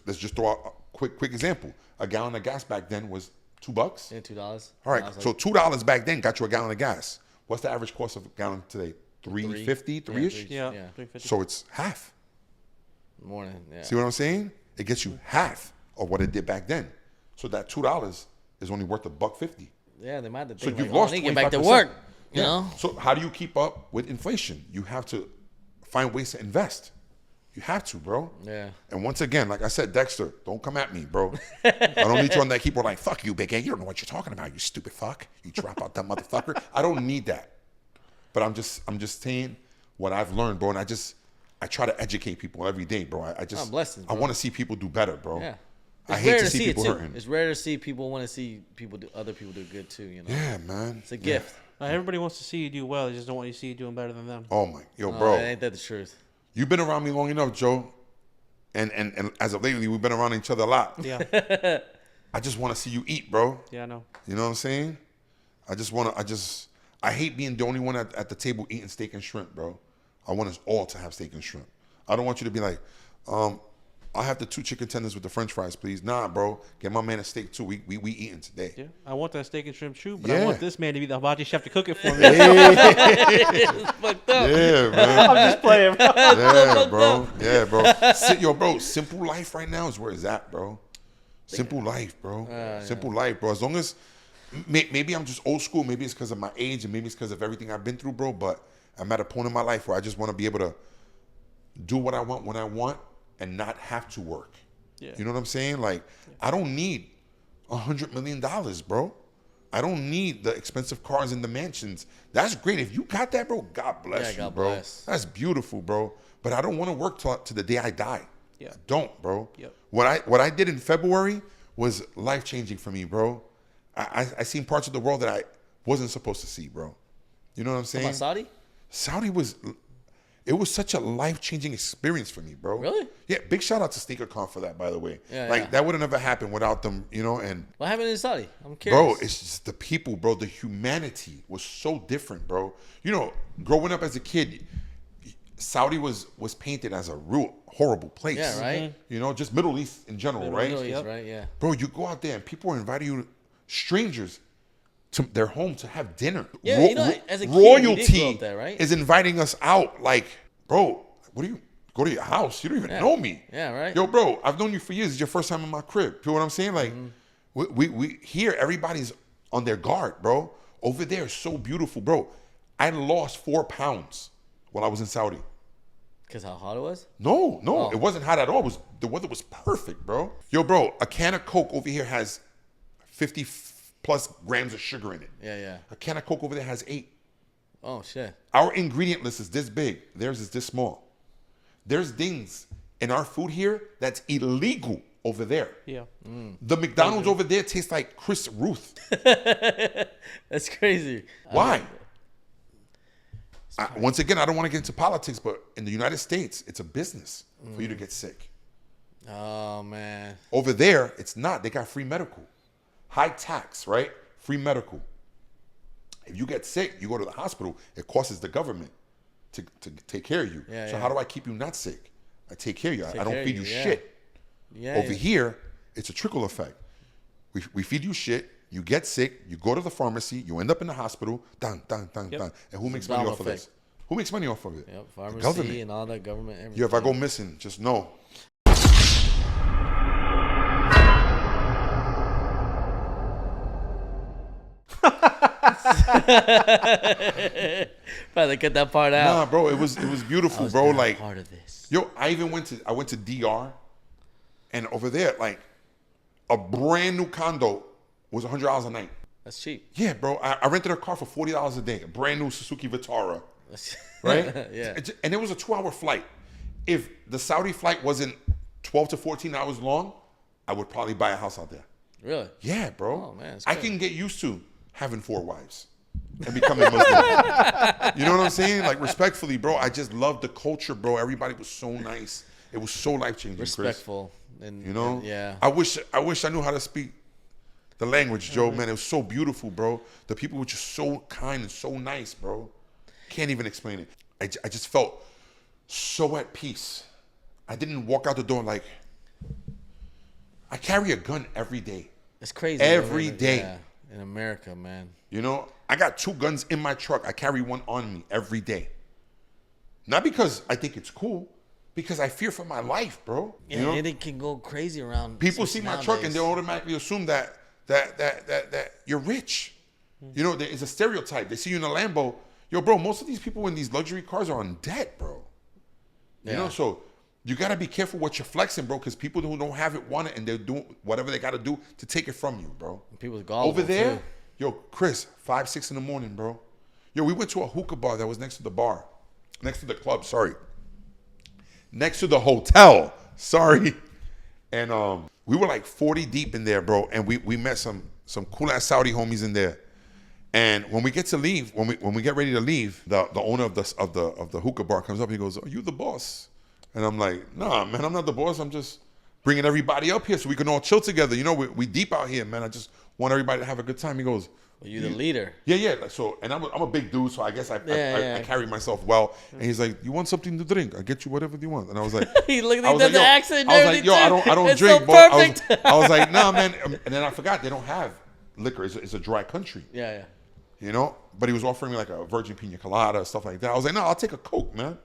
Let's just throw out a quick example. A gallon of gas back then was $2? Yeah, $2. All right, so $2 back then got you a gallon of gas. What's the average cost of a gallon today? $3.50, $3-ish? Yeah. Yeah. 350. So it's half. More than, yeah. See what I'm saying? It gets you half of what it did back then. So that $2 is only worth $1.50. Yeah, they might have to So think you've like, lost I need to get back to 25%. work. You Yeah. know? So how do you keep up with inflation? You have to find ways to invest. You have to, bro. Yeah. And once again, like I said, Dexter, don't come at me, bro. I don't need you on that keyboard like, fuck you, big A. You don't know what you're talking about, you stupid fuck. You drop out that motherfucker. I don't need that. But I'm just saying what I've learned, bro. And I try to educate people every day, bro. blessings, I bro. want to see people do better, bro. Yeah. I It's hate rare to see people it too. hurting. It's rare to see people want to see people do, other people do good too, you know? Yeah, man. It's a gift. Everybody wants to see you do well. They just don't want you to see you doing better than them. Oh my, yo, Oh, bro. ain't that the truth? You've been around me long enough, Joe. And as of lately, we've been around each other a lot. Yeah. I just want to see you eat, bro. Yeah, I know. You know what I'm saying? I hate being the only one at the table eating steak and shrimp, bro. I want us all to have steak and shrimp. I don't want you to be like, I'll have the 2 chicken tenders with the french fries, please. Nah, bro. Get my man a steak too. We eating today. Yeah. I want that steak and shrimp too, but Yeah. I want this man to be the hibachi chef to cook it for me. It's fucked up. Yeah, man. I'm just playing, bro. Yeah, bro. Yeah, bro. Yo, bro, simple life right now is where it's at, bro. Simple life, bro. Simple life, bro. As long as, maybe I'm just old school. Maybe it's because of my age and maybe it's because of everything I've been through, bro. But I'm at a point in my life where I just want to be able to do what I want when I want and not have to work. Yeah. You know what I'm saying? Like, I don't need $100 million, bro. I don't need the expensive cars and the mansions. That's great. If you got that, bro, God bless Yeah, you, God bro. bless. That's beautiful, bro. But I don't want to work to the day I die. Yeah. I don't, bro. Yep. What I did in February was life-changing for me, bro. I seen parts of the world that I wasn't supposed to see, bro. You know what I'm saying? About Saudi? Saudi was such a life-changing experience for me, bro. Really? Yeah, big shout out to SneakerCon for that, by the way. Yeah, like, yeah. that would have never happened without them, you know, and What happened in Saudi? I'm curious. bro, it's just the people, bro. The humanity was so different, bro. You know, growing up as a kid, Saudi was painted as a real horrible place. Yeah, right? You know, just Middle East in general, right? Middle East, Yep. right? Yeah. Bro, you go out there and people are inviting you, strangers, to their home to have dinner. Yeah, you know, as a kid, we did grow royalty up there, right? is inviting us out. Like, bro, what do you go to your house? You don't even know me. Yeah, right. Yo, bro, I've known you for years. It's your first time in my crib. You know what I'm saying? Like, we here, everybody's on their guard, bro. Over there is so beautiful, bro. I lost 4 pounds while I was in Saudi. Because how hot it was? No, Oh. it wasn't hot at all. The weather was perfect, bro. Yo, bro, a can of Coke over here has 50 plus grams of sugar in it. Yeah, yeah. A can of Coke over there has 8. Oh, shit. Our ingredient list is this big. Theirs is this small. There's things in our food here that's illegal over there. Yeah. The McDonald's over there tastes like Chris Ruth. That's crazy. Why? Once again, I don't want to get into politics, but in the United States, it's a business for you to get sick. Oh, man. Over there, it's not. They got free medical. High tax, right? Free medical. If you get sick, you go to the hospital, it costs the government to take care of you. Yeah, so yeah. how do I keep you not sick? I take care of you. I care don't of feed you you, yeah. shit. Yeah. Over yeah. here, it's a trickle effect. We feed you shit, you get sick, you go to the pharmacy, you end up in the hospital, dun. And who makes money domino off of this? effect. Who makes money off of it? Yep, The pharmacy government. and all that government, everything. Yeah, if I go missing, just know. Probably cut that part out. Nah, bro, it was beautiful, was bro. not a Like, part of this. yo, I went to DR, and over there, like, a brand new condo was $100 a night. That's cheap. Yeah, bro. I rented a car for $40 a day, a brand new Suzuki Vitara, right? Yeah. And it was a 2-hour flight. If the Saudi flight wasn't 12 to 14 hours long, I would probably buy a house out there. Really? Yeah, bro. Oh, man, that's I good. can get used to having 4 wives and becoming Muslim. You know what I'm saying? Like, respectfully, bro, I just love the culture, bro. Everybody was so nice. It was so life-changing, Chris. Respectful. And, You know? and- yeah. I wish I knew how to speak the language, Joe, man. It was so beautiful, bro. The people were just so kind and so nice, bro. Can't even explain it. I just felt so at peace. I didn't walk out the door like, I carry a gun every day. It's crazy. Every day. Yeah, in America, man. You know, I got 2 guns in my truck. I carry one on me every day. Not because I think it's cool, because I fear for my life, bro. Yeah, you know? and it can go crazy around. People see my truck and they automatically assume that you're rich. You know, there is a stereotype. They see you in a Lambo. Yo, bro, most of these people in these luxury cars are on debt, bro. You know, so you got to be careful what you're flexing, bro, because people who don't have it want it, and they're doing whatever they got to do to take it from you, bro. People's gullible Over there, too. yo, Chris, 5, 6 in the morning, bro. Yo, we went to a hookah bar that was next to the bar. Next to the club, sorry. Next to the hotel, sorry. And we were like 40 deep in there, bro. And we met some cool-ass Saudi homies in there. And when we get to leave, when we get ready to leave, the owner of the hookah bar comes up and he goes, "Are you the boss?" And I'm like, "Nah, man, I'm not the boss. I'm just bringing everybody up here so we can all chill together. You know, we deep out here, man. I just want everybody to have a good time." He goes, Well, you're the leader. Yeah. Like, so, and I'm a big dude, so I guess I carry myself well. And he's like, "You want something to drink? I get you whatever you want." And I was like, He does the accent and I was like, everything "Yo, too. I don't It's drink." so But perfect. I was like, "Nah, man." And then I forgot they don't have liquor. It's a dry country. Yeah. You know, but he was offering me like a virgin pina colada, stuff like that. I was like, "No, I'll take a Coke, man."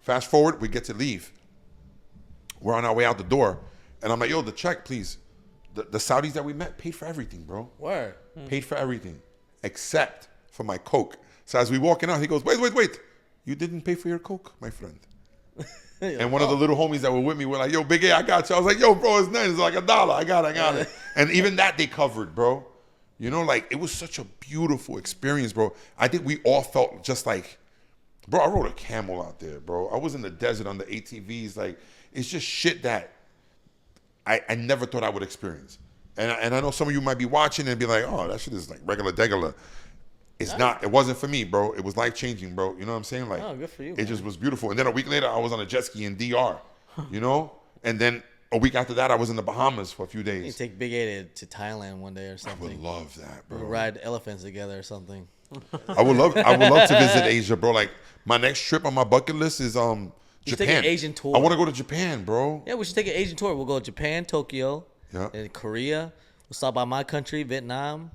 Fast forward, we get to leave. We're on our way out the door, and I'm like, "Yo, the check, please." The Saudis that we met paid for everything, bro. Word. Paid for everything, except for my Coke. So as we walking out, he goes, wait. You didn't pay for your Coke, my friend. And one of the little homies that were with me were like, "Yo, Big A, I got you." I was like, "Yo, bro, it's nice. It's like $1. I got it." And even that they covered, bro. You know, like, it was such a beautiful experience, bro. I think we all felt just like, bro, I rode a camel out there, bro. I was in the desert on the ATVs. Like, it's just shit that I never thought I would experience. And I know some of you might be watching and be like, "Oh, that shit is like regular degular." It's not. It wasn't for me, bro. It was life-changing, bro. You know what I'm saying? Like, Oh, good for you, it man. just was beautiful. And then a week later, I was on a jet ski in DR, you know? And then a week after that, I was in the Bahamas for a few You days. take Big A to Thailand one day or I something. would love that, bro. We'll ride elephants together or something. I would love to visit Asia, bro. Like, my next trip on my bucket list is should Japan. take an Asian tour. I want to go to Japan, bro. Yeah, we should take an Asian tour. We'll go to Japan, Tokyo, Yeah. and Korea. We'll stop by my country, Vietnam,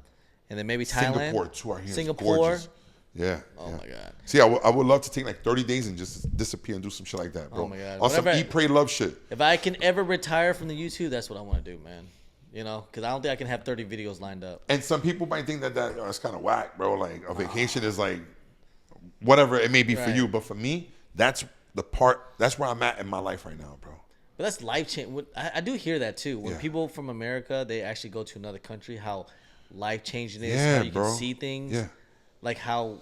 and then maybe Thailand. Singapore too. I hear it's Singapore. gorgeous. Yeah. Oh my God. See, I would love to take like 30 days and just disappear and do some shit like that, bro. Oh my God. On some Whatever- eat, pray, love shit. If I can ever retire from the YouTube, that's what I want to do, man. You know, because I don't think I can have 30 videos lined up. And some people might think that it's kind of whack, bro. Like, a vacation is like whatever it may be for Right. you, but for me, that's where I'm at in my life right now, bro. But that's life change. I do hear that too. When Yeah. people from America, they actually go to another country, how life changing it is, Yeah, how you bro. can see things, Yeah. like how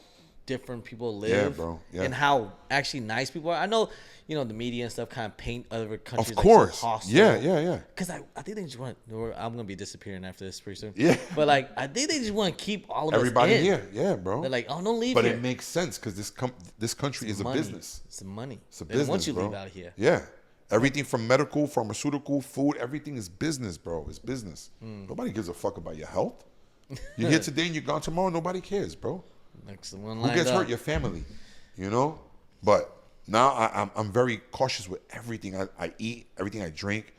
different people live, Yeah, bro. Yeah. and how actually nice people are. I know, you know, the media and stuff kind of paint other countries Of like course. so hostile. Yeah. Because I think they just want. I'm gonna be disappearing after this pretty soon. Yeah. But like, I think they just want to keep all of Everybody us in. here. Yeah, bro. They're like, oh, don't leave But here. it makes sense because this country is a Money. business. It's the money. It's a They don't business, want you to bro. leave out here. Yeah. Everything from medical, pharmaceutical, food, everything is business, bro. It's business. Hmm. Nobody gives a fuck about your health. You're here today and you're gone tomorrow. Nobody cares, bro. Next one Who lined gets up. hurt? Your family, you know. But now I'm very cautious with everything I eat, everything I drink.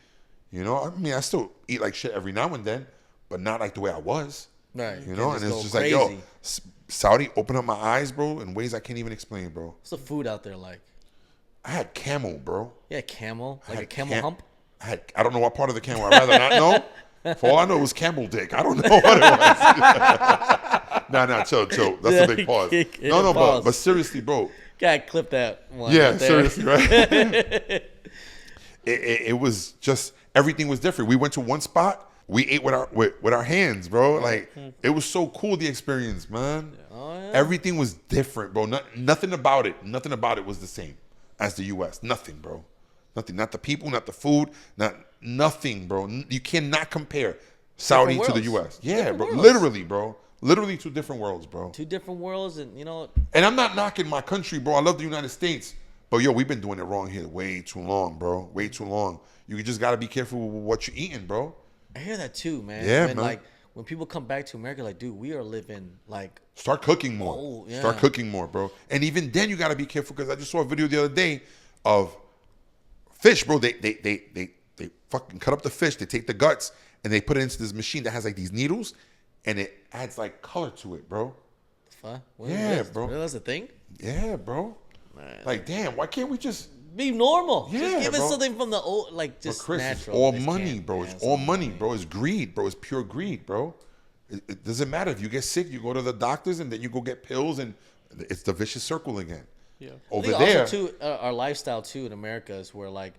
You know, I mean, I still eat like shit every now and then, but not like the way I was. Right. You know, Can't and it's go just crazy. like, yo, Saudi opened up my eyes, bro, in ways I can't even explain, bro. What's the food out there like? I had camel, bro. Yeah, camel. I Like a had camel hump? I don't know what part of the camel. I'd rather not know. For all I know, it was camel dick. I don't know what it was. Nah, chill. That's a big pause. No, Pause. but seriously, bro. Gotta clip that one. Yeah, right there. seriously, right? it was just, everything was different. We went to one spot. We ate with our hands, bro. Like, it was so cool, the experience, man. Oh, yeah. Everything was different, bro. Nothing about it was the same as the U.S. Nothing, bro. Nothing. Not the people, not the food, nothing, bro. You cannot compare Saudi to the worlds. U.S. Yeah, Different bro. worlds. Literally, bro. Literally 2 different worlds, bro. Two different worlds, and you know, And I'm not knocking my country, bro. I love the United States. But, yo, we've been doing it wrong here way too long, bro. Way too long. You just got to be careful with what you're eating, bro. I hear that too, man. Yeah, when, man. Like when people come back to America, like, dude, we are living like. Start cooking more. Oh, yeah. Start cooking more, bro. And even then, you got to be careful because I just saw a video the other day of fish, bro. They fucking cut up the fish. They take the guts and they put it into this machine that has like these needles, and it adds like color to it, bro. What Yeah, is this? bro. Really, that's a thing? Yeah, bro. Man. Like, damn, why can't we just? Be normal. Yeah, just give us bro. something from the old, like But just Chris, natural. it's all Just money, can't, bro. man. It's all money, bro. It's greed, bro. It's pure greed, bro. It doesn't matter if you get sick, you go to the doctors, and then you go get pills, and it's the vicious circle again. Yeah. I Over think there, also too, our lifestyle too in America is where like,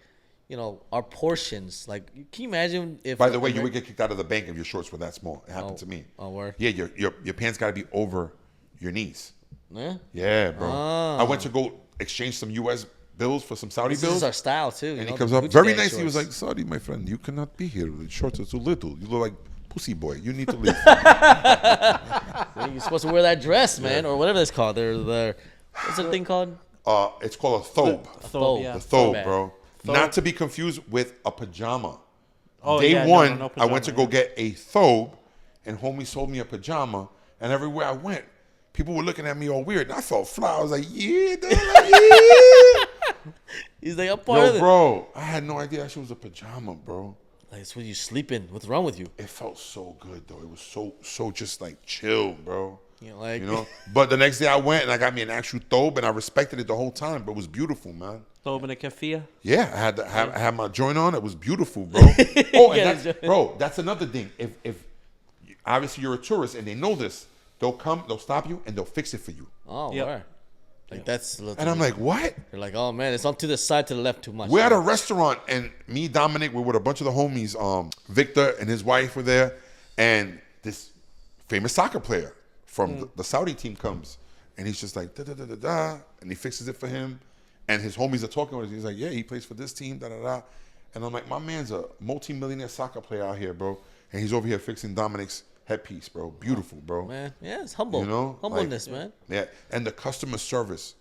you know, our portions. Like, can you imagine if? by the way, you would get kicked out of the bank if your shorts were that small. It happened to me. Oh, word. Yeah, your pants got to be over your knees. Yeah. Yeah, bro. Oh. I went to go exchange some U.S. bills for some Saudi This bills. is our style too. And you he know, comes the up Gucci very gang nice. He was shorts. like, Saudi, my friend, you cannot be here. The shorts are too little. You look like pussy boy. You need to leave. You're supposed to wear that dress, man, or whatever it's called. What's the thing called? It's called a thobe. Thobe, yeah. The thobe, Thobe. bro. Thobe. Not to be confused with a pajama. Oh, Day yeah, one, no I went to pajama, go get a thobe, and homie sold me a pajama, and everywhere I went, people were looking at me all weird, and I felt fly. I was like, yeah, dog, like, yeah. He's like, I'm part of Yo, it. bro, I had no idea that shit was a pajama, bro. Like, it's when you sleeping. What's wrong with you? It felt so good, though. It was so just like chill, bro. You know, like, You know? But the next day I went, and I got me an actual thobe, and I respected it the whole time, but it was beautiful, man. Thobe and a keffiyeh. Yeah, I had my joint on. It was beautiful, bro. Oh, and that's another thing. If obviously you're a tourist and they know this, they'll stop you, and they'll fix it for you. oh, Yep. word. Like that's. And I'm like, what? you're like, oh man, it's on to the side, to the left, too much. We're at a restaurant, and me, Dominic, we're with a bunch of the homies. Victor and his wife were there, and this famous soccer player from the Saudi team comes, and he's just like, da da da da da, and he fixes it for him. And his homies are talking with us. He's like, yeah, he plays for this team, da da da. And I'm like, my man's a multi-millionaire soccer player out here, bro. And he's over here fixing Dominic's headpiece, bro. Beautiful, bro. Man, yeah, it's humble. You know? Humbleness, Like, man. Yeah. And the customer service,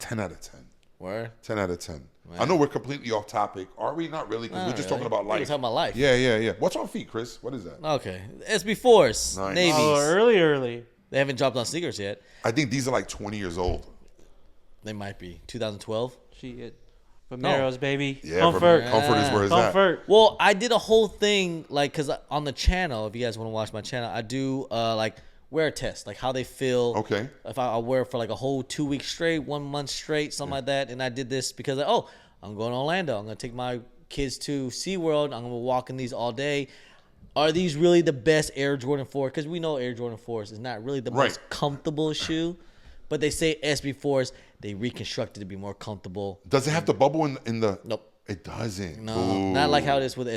10 out of 10. Word. 10 out of 10. I know we're completely off topic. Are we? Not really, because we're just talking about We're life. talking about life. Yeah. What's on feet, Chris? What is that? Okay. SB4s, Nice. Navies. Oh, early. They haven't dropped on sneakers yet. I think these are like 20 years old. They might be 2012. Shit. Vomeros, baby. Yeah, Comfort. Comfort is where it's at. Comfort. Well, I did a whole thing like because on the channel, if you guys want to watch my channel, I do like wear test, like how they feel. Okay. If I wear it for like a whole 2 weeks straight, 1 month straight, something like that, and I did this because I'm going to Orlando. I'm gonna take my kids to SeaWorld. I'm gonna walk in these all day. Are these really the best Air Jordan 4? Because we know Air Jordan 4s is not really the most comfortable shoe, but they say SB4s they reconstructed to be more comfortable. Does it have the bubble in the? Nope. It doesn't. No, Ooh. not like how it is with the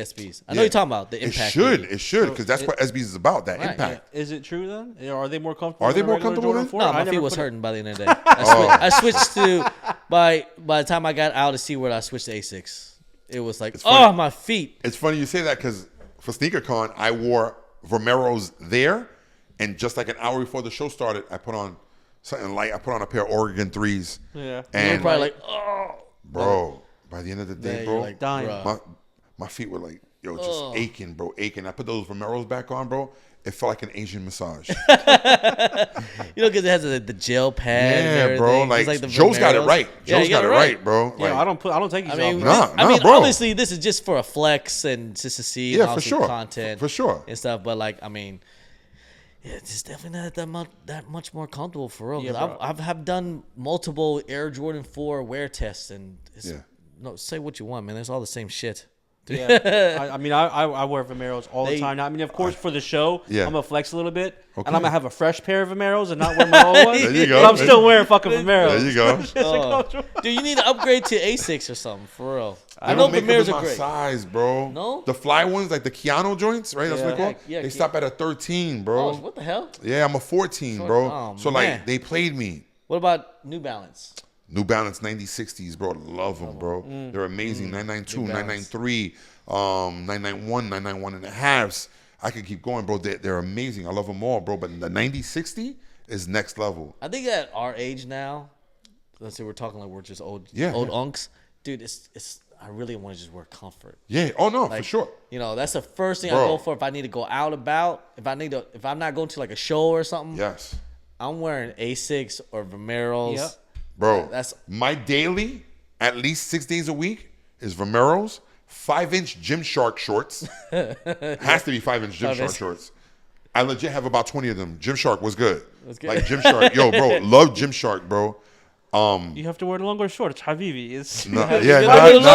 SBs. I know you're talking about the impact. It should, because that's what SBs is about. That Right, impact. Is it true then? Are they more comfortable? Are they than a more regular comfortable Jordan then? 4? No, I my never feet was put it- hurting by the end of the day. I switched to by the time I got out of SeaWorld, I switched to Asics. It was like, funny. my feet. It's funny you say that because for SneakerCon, I wore Vomeros there, and just like an hour before the show started, I put on something light. I put on a pair of Oregon 3s. Yeah. You're And probably like, oh. bro, by the end of the day, Yeah, bro, you're like, dying. bruh. my feet were like, just aching, bro, aching. I put those Vomeros back on, bro. It felt like an Asian massage. You know, because it has the gel pad. and Yeah, bro. everything. Like, It's like the Joe's got it Vomeros. right. Yeah, Joe's you got it right, bro. Yeah, Like, I don't take these I mean, off. Nah, bro. obviously, this is just for a flex and just to see Yeah, and for also sure. content, For sure. and stuff. But like, I mean, yeah, it's just definitely not that much more comfortable for real. 'Cause Yeah, bro. I've have done multiple Air Jordan 4 wear tests, and it's, Yeah. no, say what you want, man. It's all the same shit. Yeah, I mean, I wear Vomeros all They- the time. Now, I mean, of course, for the show, Yeah. I'm gonna flex a little bit, Okay. and I'm gonna have a fresh pair of Vomeros and not wear my old ones. There you go. But I'm still wearing fucking Vomeros. There you go. Dude, you need to upgrade to Asics or something for real. I They know don't make them Vomeros in are my great. size, bro. No? The fly ones, like the Keanu joints, right? That's what they're Yeah. called. Yeah, They stop at a 13, bro. Oh, what the hell? Yeah, I'm a 14, bro. Oh, So man. like they played me. What about New Balance? New Balance 9060s, bro. Love them, bro. They're amazing. 992, New Balance. 993, 991, 991 and a halves. I could keep going, bro. They're amazing. I love them all, bro. But the 9060 is next level. I think at our age now, let's say we're talking like we're just old Yeah, old yeah. unks, dude. It's I really want to just wear comfort. Yeah. Oh no, for Like, sure. You know, that's the first thing I Bro. go for if I need to go out about. If I'm not going to like a show or something, Yes, I'm wearing Asics or Vomeros. Yep. bro. That's- my daily, at least 6 days a week, is Vomeros, 5-inch Gymshark shorts. Has to be 5-inch Gymshark shorts. I legit have about 20 of them. Gymshark was good. That's good. Like Gymshark. Yo, bro, love Gymshark, bro. You have to wear the longer shorts. Habibi. It's Not Not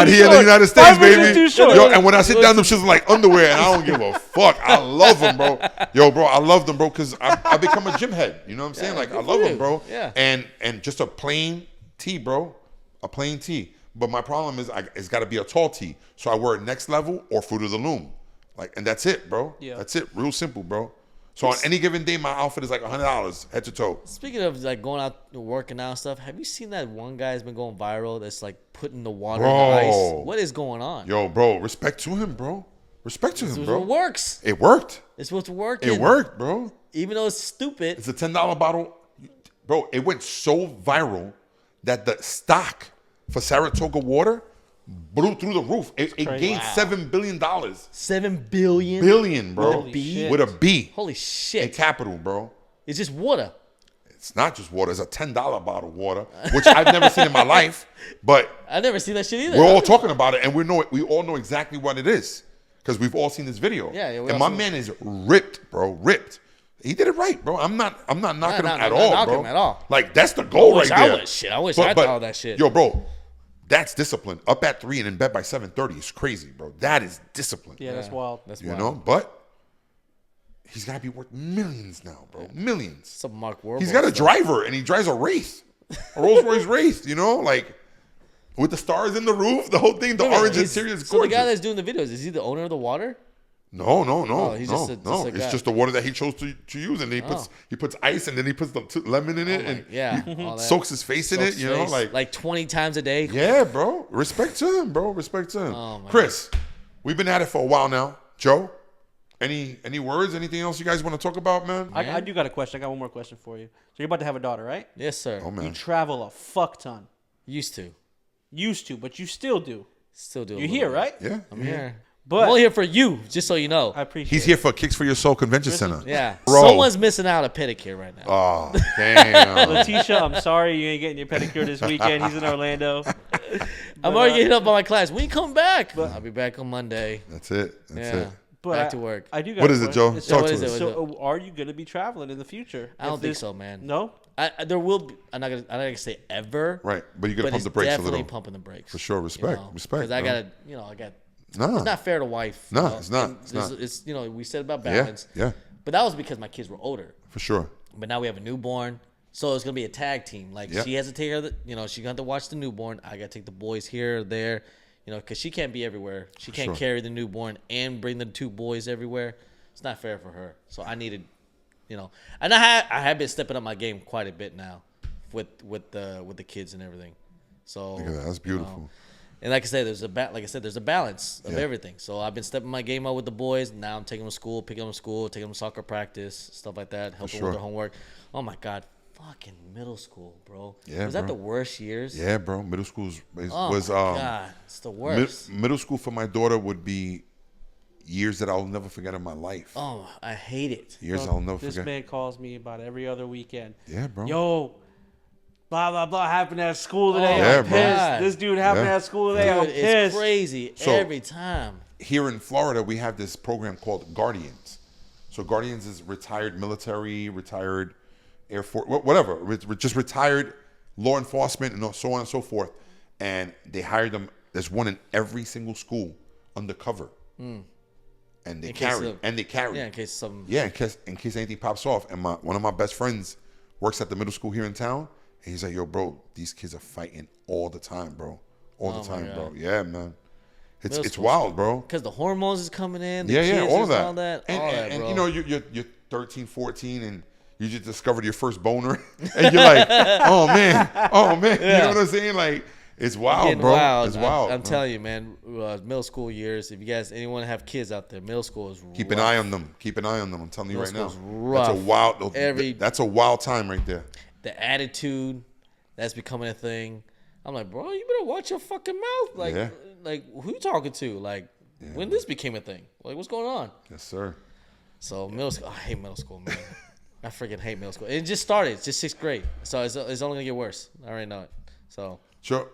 here in the United States, 5 inches baby. too short. Yo, and when I sit down, them shits are like underwear, and I don't give a fuck. I love them, bro. Yo, bro, I love them, bro, because I become a gym head. You know what I'm saying? Like, I good love for them, you. bro. Yeah. And just a plain tee, bro. A plain tee. But my problem is it's got to be a tall tee. So I wear Next Level or Fruit of the Loom. Like, and that's it, bro. Yeah. That's it. Real simple, bro. So on any given day, my outfit is like $100 head to toe. Speaking of like going out and working out and stuff, have you seen that one guy's been going viral that's like putting the water in the ice? What is going on? Yo, bro, respect to him, bro. Respect to him, It bro. works. It worked. It's supposed to work. It worked, bro. Even though it's stupid. It's a $10 bottle. Bro, it went so viral that the stock for Saratoga water blew through the roof. It gained $7 billion. 7 billion. Billion, bro. Holy shit. With a B. Holy In shit. capital, bro. It's just water. It's not just water. It's a $10 bottle of water, which I've never seen in my life. But I've never seen that shit either. we're all talking about it, and we all know exactly what it is because we've all seen this video. Yeah, we and all my seen man is ripped, bro. Ripped. He did it right, bro. I'm not knocking him at all, knocking bro. him at all. Like that's the goal right there. I wish I thought that shit. Yo, bro, that's discipline. Up at 3 and in bed by 7:30 is crazy, bro. That is discipline. Yeah, that's wild. That's You wild. know, but he's got to be worth millions now, bro. Millions. Some Mark Wahlberg He's got a stuff. driver, and he drives a Wraith, a Rolls Royce Wraith. You know, like with the stars in the roof, the whole thing, the orange interior is So the guy gorgeous. that's doing the videos, is he the owner of the water? No, he's no, just a no. guy. It's just the water that he chose to use, and he puts ice, and then he puts the lemon in it, and Yeah. he all that. soaks his face in Soaks it. You know, face, like 20 times a day. yeah, bro. Respect to him, bro. Respect to him. Oh, my Chris, we've been at it for a while now. Joe, any words? Anything else you guys want to talk about, man? I do got a question. I got one more question for you. So you're about to have a daughter, right? Yes, sir. Oh You man, travel a fuck ton. Used to. Used to, but you still do. Still do. a You're little here, bit. right? yeah. I'm here. But I'm only here for you, just so you know. I appreciate He's it. here for Kicks for Your Soul Convention Center. Yeah. Bro. Someone's missing out a pedicure right now. Oh damn. Letitia, I'm sorry you ain't getting your pedicure this weekend. He's in Orlando. I'm already getting up by my class. When you come back? I'll be back on Monday. That's it. That's Yeah. it. But Back to work. I do got What a is it, question. Joe? So, Talk what to is us. it? so are you going to be traveling in the future? I don't If think this- so, man. No? There will be. I'm not gonna say ever. Right, but you gotta But pump it's the brakes a definitely little. pumping the brakes For sure. Respect. Respect. Because I bro. gotta. Nah. It's not fair to wife. No, you know? it's not. And It's not. It's we said about Yeah. balance. Yeah. But that was because my kids were older. For sure. But now we have a newborn, so it's gonna be a tag team. Like Yeah. she has to take care of the. She got to watch the newborn. I gotta take the boys here or there. Because she can't be everywhere. She can't sure. carry the newborn and bring the 2 boys everywhere. It's not fair for her. So I needed, and I have been stepping up my game quite a bit now, with the kids and everything. So Look at that. That's beautiful. and like I said, there's a balance of Yeah. everything. So I've been stepping my game up with the boys. Now I'm taking them to school, picking them to school, taking them to soccer practice, stuff like that, helping sure. with their homework. Oh my God, fucking middle school, bro. Yeah, was that bro. the worst years? Yeah, bro. Middle school Oh was my God, it's the worst. middle school for my daughter would be years that I'll never forget in my life. Oh, I hate it. Years I'll never This forget. man calls me about every other weekend. Yeah, bro. Yo, blah, blah, blah happened at school today. Yeah, I'm bro. pissed. This dude happened Yeah. at school today. I'm Dude, it's pissed. crazy So- every time. Here in Florida, we have this program called Guardians. So Guardians is retired military, retired Air Force, whatever, just retired law enforcement and so on and so forth. And they hired them. There's one in every single school undercover. And they In case carry. of- And they carry. Yeah, in case some. Yeah, in case anything pops off. And one of my best friends works at the middle school here in town. And he's like, yo, bro, these kids are fighting all the time, bro. All the my time, God. bro. Yeah, man. It's Middle it's school's wild, bro. Because the hormones is coming in. The Yeah, kids all of that. All that, And, all that, and bro. you're 13, 14, and you just discovered your first boner. And you're like, oh, man. You know what I'm saying? Like, it's wild, Getting bro. wild. It's wild. I'm bro. telling you, man. Middle school years. If you guys, anyone have kids out there, middle school is Keep an eye on them. Keep an eye on them. I'm telling you right Middle now. school's rough. That's a wild time right there. The attitude that's becoming a thing. I'm like, bro, you better watch your fucking mouth. Like, Yeah. like who you talking to? Like, when this became a thing? Like, what's going on? Yes, sir. So middle school, I hate middle school, man. I freaking hate middle school. It just started. It's just 6th grade, so it's only gonna get worse. I already know it. So Joe,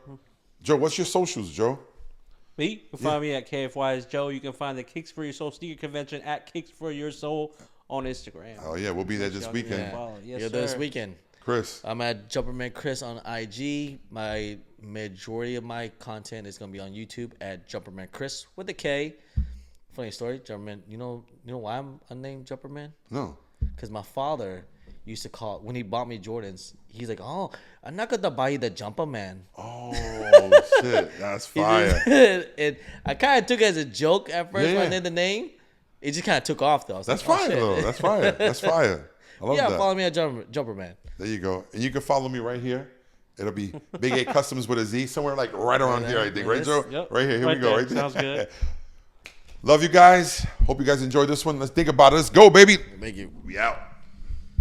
what's your socials, Joe? Me, you can find me at kfysjoe. You can find the Kicks for Your Soul sneaker convention at Kicks for Your Soul on Instagram. Oh yeah, we'll be there this Y'all weekend. can follow. Yes, You're sir. there this weekend. Chris. I'm at Jumperman Kris on IG. My majority of my content is gonna be on YouTube at Jumperman Kris with a K. Funny story, Jumperman. You know why I'm unnamed Jumperman? No. Because my father used to call when he bought me Jordans. He's like, "Oh, I'm not gonna buy you the Jumperman." Oh shit, that's fire. And I kind of took it as a joke at first when I Yeah. named the name. It just kind of took off though. I was That's like, oh, fire shit. though. That's fire. That's fire. I love Yeah, that. follow me at Jumperman. There you go. And you can follow me right here. It'll be Big A Customs with a Z, somewhere like right around here, I think. Right, Joe? Yep. Right here. Here we Right go. there. Right there. Sounds good. Love you guys. Hope you guys enjoyed this one. Let's think about it. Let's go, baby. Make it. We out.